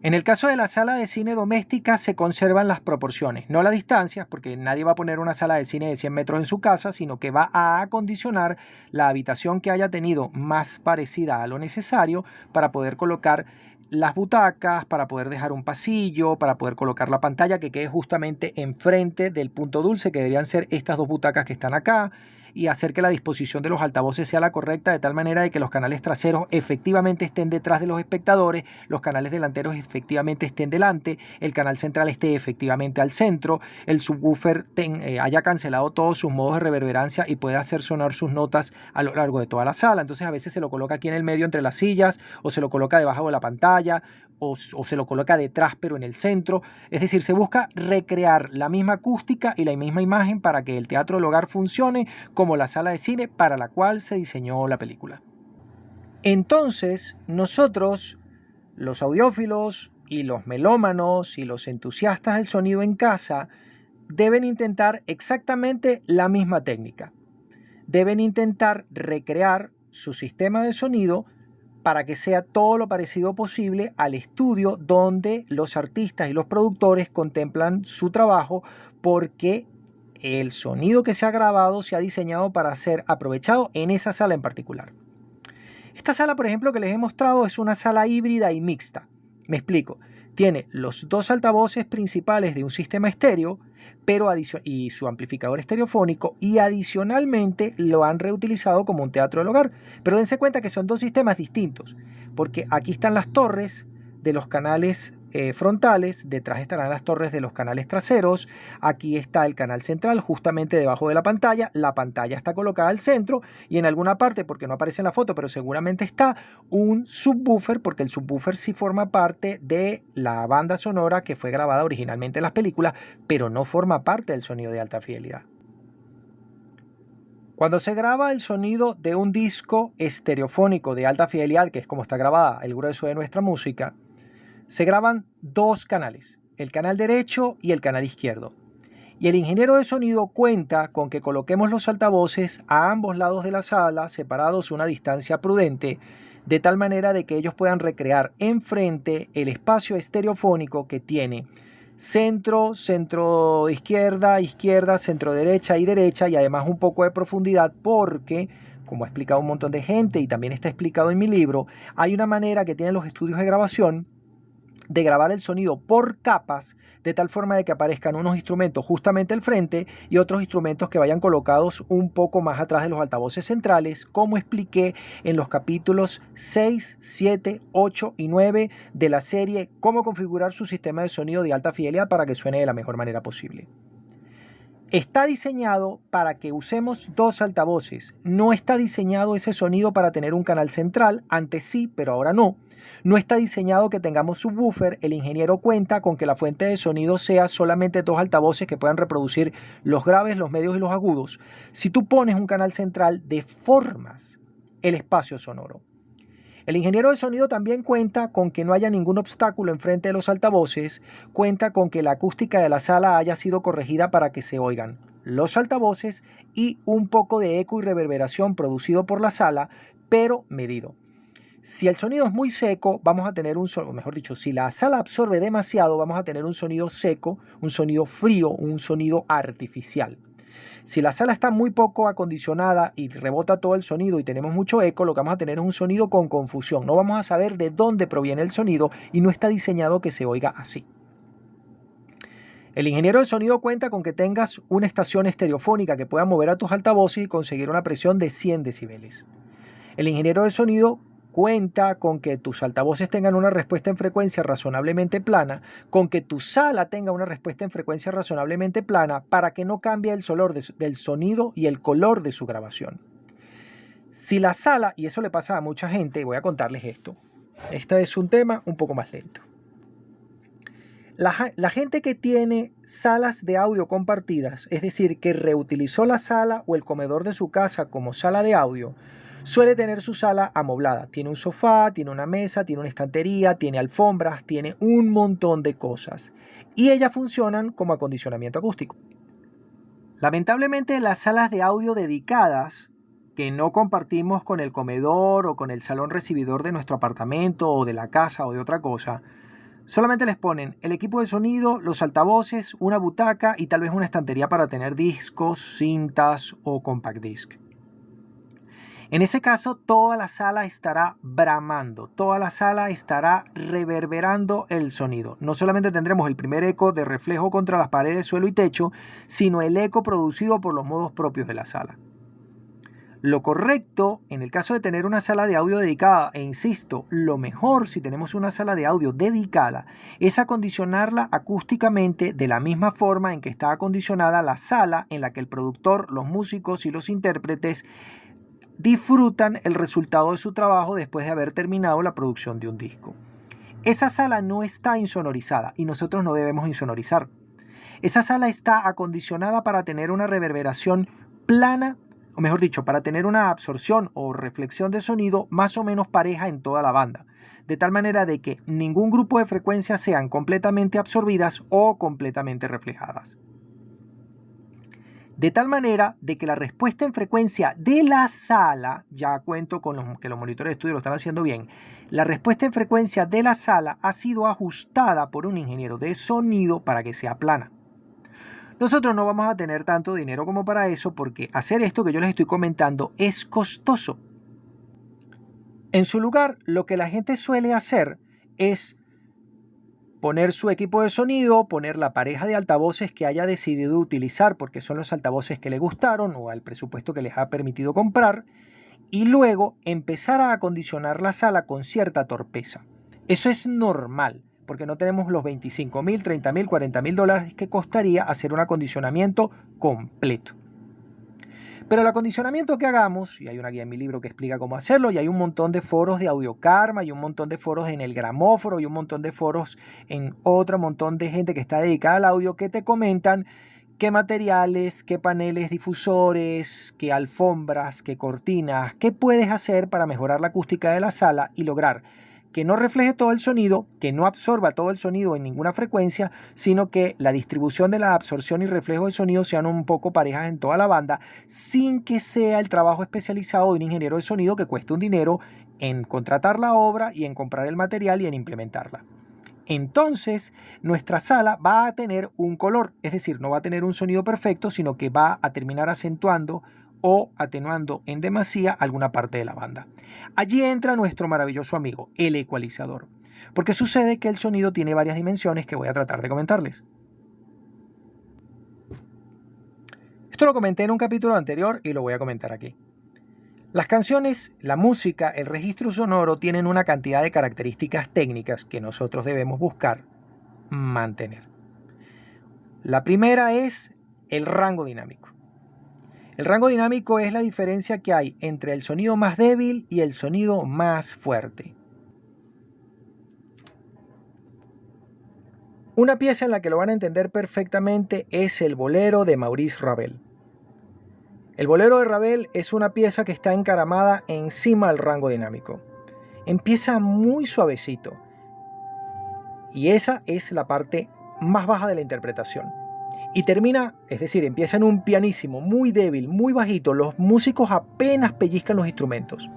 En el caso de la sala de cine doméstica se conservan las proporciones, no las distancias, porque nadie va a poner una sala de cine de 100 metros en su casa, sino que va a acondicionar la habitación que haya tenido más parecida a lo necesario para poder colocar las butacas, para poder dejar un pasillo, para poder colocar la pantalla que quede justamente enfrente del punto dulce, que deberían ser estas dos butacas que están acá, y hacer que la disposición de los altavoces sea la correcta de tal manera de que los canales traseros efectivamente estén detrás de los espectadores, los canales delanteros efectivamente estén delante, el canal central esté efectivamente al centro, el subwoofer haya cancelado todos sus modos de reverberancia y pueda hacer sonar sus notas a lo largo de toda la sala. Entonces a veces se lo coloca aquí en el medio entre las sillas, o se lo coloca debajo de la pantalla, o se lo coloca detrás pero en el centro. Es decir, se busca recrear la misma acústica y la misma imagen para que el teatro del hogar funcione como la sala de cine para la cual se diseñó la película. Entonces, nosotros, los audiófilos y los melómanos y los entusiastas del sonido en casa, deben intentar exactamente la misma técnica. Deben intentar recrear su sistema de sonido para que sea todo lo parecido posible al estudio donde los artistas y los productores contemplan su trabajo, porque el sonido que se ha grabado se ha diseñado para ser aprovechado en esa sala en particular. Esta sala, por ejemplo, que les he mostrado es una sala híbrida y mixta. Me explico. Tiene los dos altavoces principales de un sistema estéreo y su amplificador estereofónico, y adicionalmente lo han reutilizado como un teatro del hogar. Pero dense cuenta que son dos sistemas distintos, porque aquí están las torres de los canales frontales, detrás estarán las torres de los canales traseros, aquí está el canal central justamente debajo de la pantalla está colocada al centro y en alguna parte, porque no aparece en la foto, pero seguramente está un subwoofer, porque el subwoofer sí forma parte de la banda sonora que fue grabada originalmente en las películas, pero no forma parte del sonido de alta fidelidad. Cuando se graba el sonido de un disco estereofónico de alta fidelidad, que es como está grabada el grueso de nuestra música, se graban dos canales, el canal derecho y el canal izquierdo. Y el ingeniero de sonido cuenta con que coloquemos los altavoces a ambos lados de la sala, separados una distancia prudente, de tal manera de que ellos puedan recrear enfrente el espacio estereofónico que tiene centro, centro izquierda, izquierda, centro derecha y derecha, y además un poco de profundidad porque, como ha explicado un montón de gente y también está explicado en mi libro, hay una manera que tienen los estudios de grabación de grabar el sonido por capas, de tal forma de que aparezcan unos instrumentos justamente al frente y otros instrumentos que vayan colocados un poco más atrás de los altavoces centrales, como expliqué en los capítulos 6, 7, 8 y 9 de la serie Cómo configurar su sistema de sonido de alta fidelidad para que suene de la mejor manera posible. Está diseñado para que usemos dos altavoces. No está diseñado ese sonido para tener un canal central. Antes sí, pero ahora no. No está diseñado que tengamos subwoofer. El ingeniero cuenta con que la fuente de sonido sea solamente dos altavoces que puedan reproducir los graves, los medios y los agudos. Si tú pones un canal central, deformas el espacio sonoro. El ingeniero de sonido también cuenta con que no haya ningún obstáculo enfrente de los altavoces, cuenta con que la acústica de la sala haya sido corregida para que se oigan los altavoces y un poco de eco y reverberación producido por la sala, pero medido. Si el sonido es muy seco, vamos a tener un sonido, mejor dicho, si la sala absorbe demasiado, vamos a tener un sonido seco, un sonido frío, un sonido artificial. Si la sala está muy poco acondicionada y rebota todo el sonido y tenemos mucho eco, lo que vamos a tener es un sonido con confusión. No vamos a saber de dónde proviene el sonido y no está diseñado que se oiga así. El ingeniero de sonido cuenta con que tengas una estación estereofónica que pueda mover a tus altavoces y conseguir una presión de 100 decibeles. El ingeniero de sonido cuenta con que tus altavoces tengan una respuesta en frecuencia razonablemente plana, con que tu sala tenga una respuesta en frecuencia razonablemente plana para que no cambie el del sonido y el color de su grabación. Si la sala, y eso le pasa a mucha gente, y voy a contarles esto, este es un tema un poco más lento. La gente que tiene salas de audio compartidas, es decir, que reutilizó la sala o el comedor de su casa como sala de audio, suele tener su sala amoblada. Tiene un sofá, tiene una mesa, tiene una estantería, tiene alfombras, tiene un montón de cosas. Y ellas funcionan como acondicionamiento acústico. Lamentablemente, las salas de audio dedicadas, que no compartimos con el comedor o con el salón recibidor de nuestro apartamento o de la casa o de otra cosa, solamente les ponen el equipo de sonido, los altavoces, una butaca y tal vez una estantería para tener discos, cintas o compact disc. En ese caso, toda la sala estará bramando, toda la sala estará reverberando el sonido. No solamente tendremos el primer eco de reflejo contra las paredes, suelo y techo, sino el eco producido por los modos propios de la sala. Lo correcto, en el caso de tener una sala de audio dedicada, e insisto, lo mejor si tenemos una sala de audio dedicada, es acondicionarla acústicamente de la misma forma en que está acondicionada la sala en la que el productor, los músicos y los intérpretes disfrutan el resultado de su trabajo después de haber terminado la producción de un disco. Esa sala no está insonorizada y nosotros no debemos insonorizar. Esa sala está acondicionada para tener una reverberación plana, o mejor dicho, para tener una absorción o reflexión de sonido más o menos pareja en toda la banda, de tal manera de que ningún grupo de frecuencias sean completamente absorbidas o completamente reflejadas. De tal manera de que la respuesta en frecuencia de la sala, ya cuento con que los monitores de estudio lo están haciendo bien, la respuesta en frecuencia de la sala ha sido ajustada por un ingeniero de sonido para que sea plana. Nosotros no vamos a tener tanto dinero como para eso porque hacer esto que yo les estoy comentando es costoso. En su lugar, lo que la gente suele hacer es poner su equipo de sonido, poner la pareja de altavoces que haya decidido utilizar porque son los altavoces que le gustaron o al presupuesto que les ha permitido comprar y luego empezar a acondicionar la sala con cierta torpeza. Eso es normal, porque no tenemos los 25.000, 30.000, 40.000 dólares que costaría hacer un acondicionamiento completo. Pero el acondicionamiento que hagamos, y hay una guía en mi libro que explica cómo hacerlo, y hay un montón de foros de Audiokarma, y un montón de foros en el Gramóforo, y un montón de foros en otro montón de gente que está dedicada al audio que te comentan qué materiales, qué paneles difusores, qué alfombras, qué cortinas, qué puedes hacer para mejorar la acústica de la sala y lograr que no refleje todo el sonido, que no absorba todo el sonido en ninguna frecuencia, sino que la distribución de la absorción y reflejo de sonido sean un poco parejas en toda la banda, sin que sea el trabajo especializado de un ingeniero de sonido que cueste un dinero en contratar la obra y en comprar el material y en implementarla. Entonces, nuestra sala va a tener un color, es decir, no va a tener un sonido perfecto, sino que va a terminar acentuando o atenuando en demasía alguna parte de la banda. Allí entra nuestro maravilloso amigo, el ecualizador, porque sucede que el sonido tiene varias dimensiones que voy a tratar de comentarles. Esto lo comenté en un capítulo anterior y lo voy a comentar aquí. Las canciones, la música, el registro sonoro tienen una cantidad de características técnicas que nosotros debemos buscar mantener. La primera es el rango dinámico. El rango dinámico es la diferencia que hay entre el sonido más débil y el sonido más fuerte. Una pieza en la que lo van a entender perfectamente es el bolero de Maurice Ravel. El bolero de Ravel es una pieza que está encaramada encima del rango dinámico. Empieza muy suavecito y esa es la parte más baja de la interpretación. Y termina, es decir, empieza en un pianísimo muy débil, muy bajito. Los músicos apenas pellizcan los instrumentos.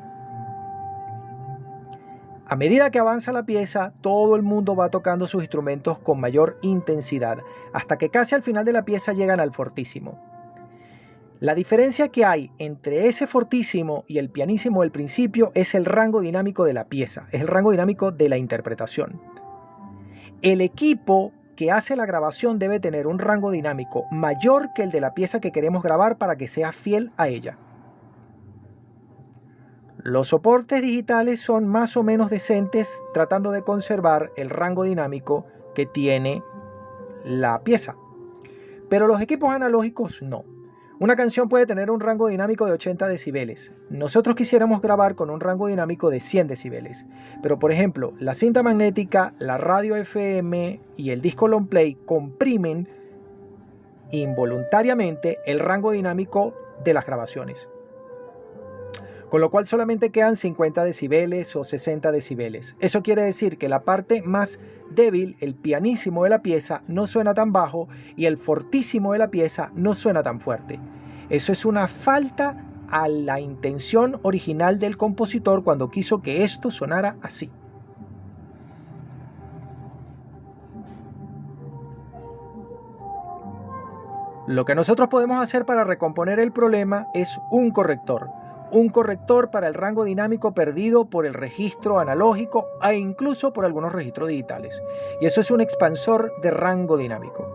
A medida que avanza la pieza, todo el mundo va tocando sus instrumentos con mayor intensidad, hasta que casi al final de la pieza llegan al fortísimo. La diferencia que hay entre ese fortísimo y el pianísimo del principio es el rango dinámico de la pieza, es el rango dinámico de la interpretación. El equipo que hace la grabación debe tener un rango dinámico mayor que el de la pieza que queremos grabar para que sea fiel a ella. Los soportes digitales son más o menos decentes, tratando de conservar el rango dinámico que tiene la pieza. Pero los equipos analógicos no. Una canción puede tener un rango dinámico de 80 decibeles. Nosotros quisiéramos grabar con un rango dinámico de 100 decibeles. Pero por ejemplo, la cinta magnética, la radio FM y el disco long play comprimen involuntariamente el rango dinámico de las grabaciones. Con lo cual solamente quedan 50 decibeles o 60 decibeles. Eso quiere decir que la parte más débil, el pianísimo de la pieza, no suena tan bajo y el fortísimo de la pieza no suena tan fuerte. Eso es una falta a la intención original del compositor cuando quiso que esto sonara así. Lo que nosotros podemos hacer para recomponer el problema es un corrector para el rango dinámico perdido por el registro analógico e incluso por algunos registros digitales. Y eso es un expansor de rango dinámico.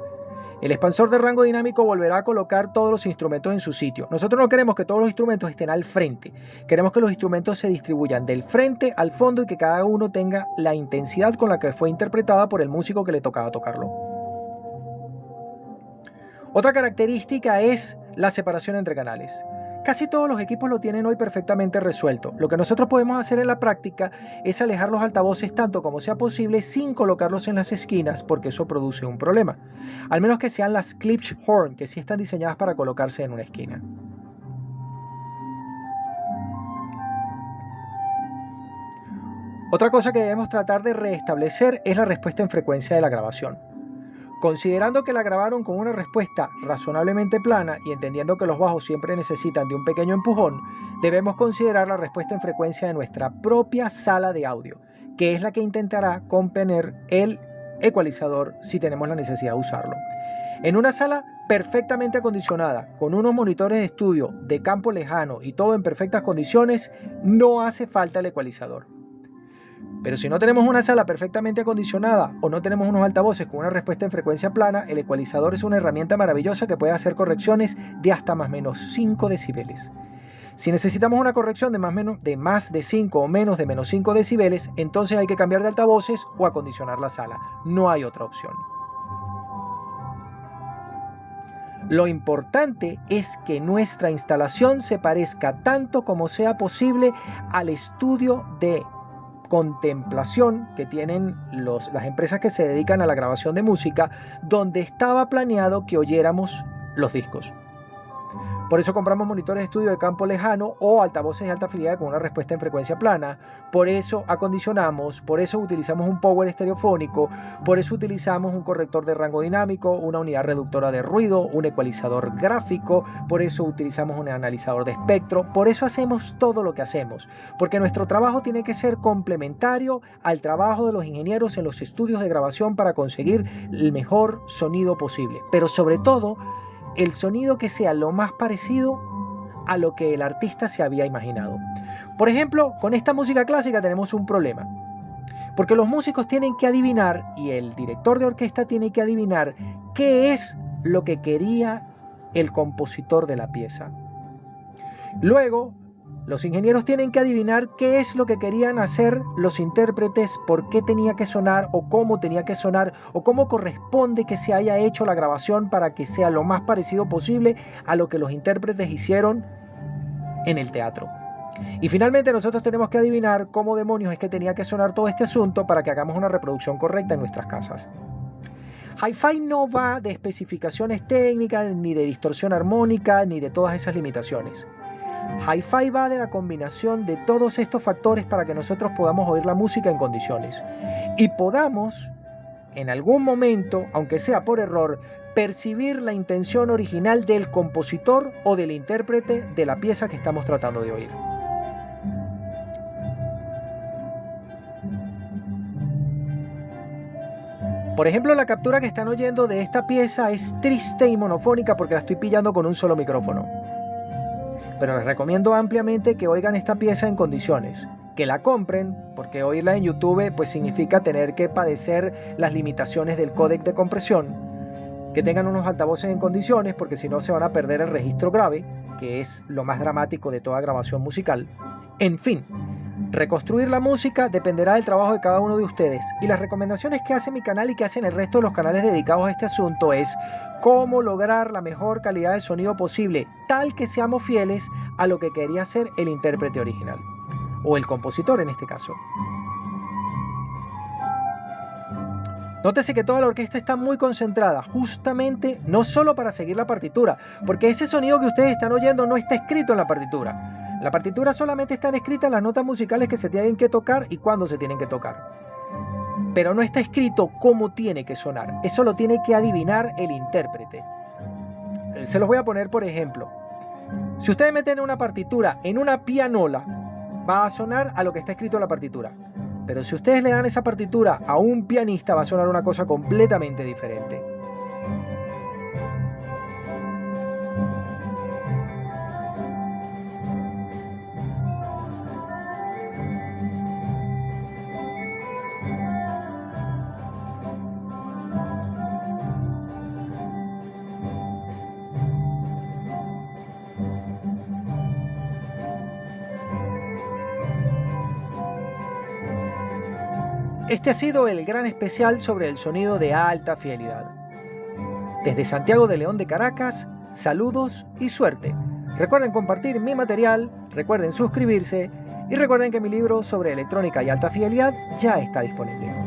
El expansor de rango dinámico volverá a colocar todos los instrumentos en su sitio. Nosotros no queremos que todos los instrumentos estén al frente. Queremos que los instrumentos se distribuyan del frente al fondo y que cada uno tenga la intensidad con la que fue interpretada por el músico que le tocaba tocarlo. Otra característica es la separación entre canales. Casi todos los equipos lo tienen hoy perfectamente resuelto. Lo que nosotros podemos hacer en la práctica es alejar los altavoces tanto como sea posible sin colocarlos en las esquinas, porque eso produce un problema. Al menos que sean las Klipsch Horn, que sí están diseñadas para colocarse en una esquina. Otra cosa que debemos tratar de restablecer es la respuesta en frecuencia de la grabación. Considerando que la grabaron con una respuesta razonablemente plana y entendiendo que los bajos siempre necesitan de un pequeño empujón, debemos considerar la respuesta en frecuencia de nuestra propia sala de audio, que es la que intentará componer el ecualizador si tenemos la necesidad de usarlo. En una sala perfectamente acondicionada, con unos monitores de estudio de campo lejano y todo en perfectas condiciones, no hace falta el ecualizador. Pero si no tenemos una sala perfectamente acondicionada o no tenemos unos altavoces con una respuesta en frecuencia plana, el ecualizador es una herramienta maravillosa que puede hacer correcciones de hasta más o menos 5 decibeles. Si necesitamos una corrección de más de 5 o menos de menos 5 decibeles, entonces hay que cambiar de altavoces o acondicionar la sala. No hay otra opción. Lo importante es que nuestra instalación se parezca tanto como sea posible al estudio de contemplación que tienen las empresas que se dedican a la grabación de música, donde estaba planeado que oyéramos los discos. Por eso compramos monitores de estudio de campo lejano o altavoces de alta fidelidad con una respuesta en frecuencia plana. Por eso acondicionamos, por eso utilizamos un power estereofónico, por eso utilizamos un corrector de rango dinámico, una unidad reductora de ruido, un ecualizador gráfico, por eso utilizamos un analizador de espectro, por eso hacemos todo lo que hacemos. Porque nuestro trabajo tiene que ser complementario al trabajo de los ingenieros en los estudios de grabación para conseguir el mejor sonido posible. Pero sobre todo, el sonido que sea lo más parecido a lo que el artista se había imaginado. Por ejemplo, con esta música clásica tenemos un problema, porque los músicos tienen que adivinar y el director de orquesta tiene que adivinar qué es lo que quería el compositor de la pieza. Luego, los ingenieros tienen que adivinar qué es lo que querían hacer los intérpretes, por qué tenía que sonar o cómo tenía que sonar o cómo corresponde que se haya hecho la grabación para que sea lo más parecido posible a lo que los intérpretes hicieron en el teatro. Y finalmente nosotros tenemos que adivinar cómo demonios es que tenía que sonar todo este asunto para que hagamos una reproducción correcta en nuestras casas. Hi-Fi no va de especificaciones técnicas, ni de distorsión armónica, ni de todas esas limitaciones. Hi-Fi va de la combinación de todos estos factores para que nosotros podamos oír la música en condiciones y podamos, en algún momento, aunque sea por error, percibir la intención original del compositor o del intérprete de la pieza que estamos tratando de oír. Por ejemplo, la captura que están oyendo de esta pieza es triste y monofónica porque la estoy pillando con un solo micrófono. Pero les recomiendo ampliamente que oigan esta pieza en condiciones, que la compren, porque oírla en YouTube pues significa tener que padecer las limitaciones del códec de compresión, que tengan unos altavoces en condiciones, porque si no se van a perder el registro grave, que es lo más dramático de toda grabación musical. En fin, reconstruir la música dependerá del trabajo de cada uno de ustedes, y las recomendaciones que hace mi canal y que hacen el resto de los canales dedicados a este asunto es cómo lograr la mejor calidad de sonido posible, tal que seamos fieles a lo que quería hacer el intérprete original, o el compositor en este caso. Nótese que toda la orquesta está muy concentrada, justamente no solo para seguir la partitura, porque ese sonido que ustedes están oyendo no está escrito en la partitura. La partitura solamente están escritas las notas musicales que se tienen que tocar y cuándo se tienen que tocar. Pero no está escrito cómo tiene que sonar. Eso lo tiene que adivinar el intérprete. Se los voy a poner por ejemplo. Si ustedes meten una partitura en una pianola, va a sonar a lo que está escrito en la partitura. Pero si ustedes le dan esa partitura a un pianista, va a sonar una cosa completamente diferente. Este ha sido el gran especial sobre el sonido de alta fidelidad. Desde Santiago de León de Caracas, saludos y suerte. Recuerden compartir mi material, recuerden suscribirse y recuerden que mi libro sobre electrónica y alta fidelidad ya está disponible.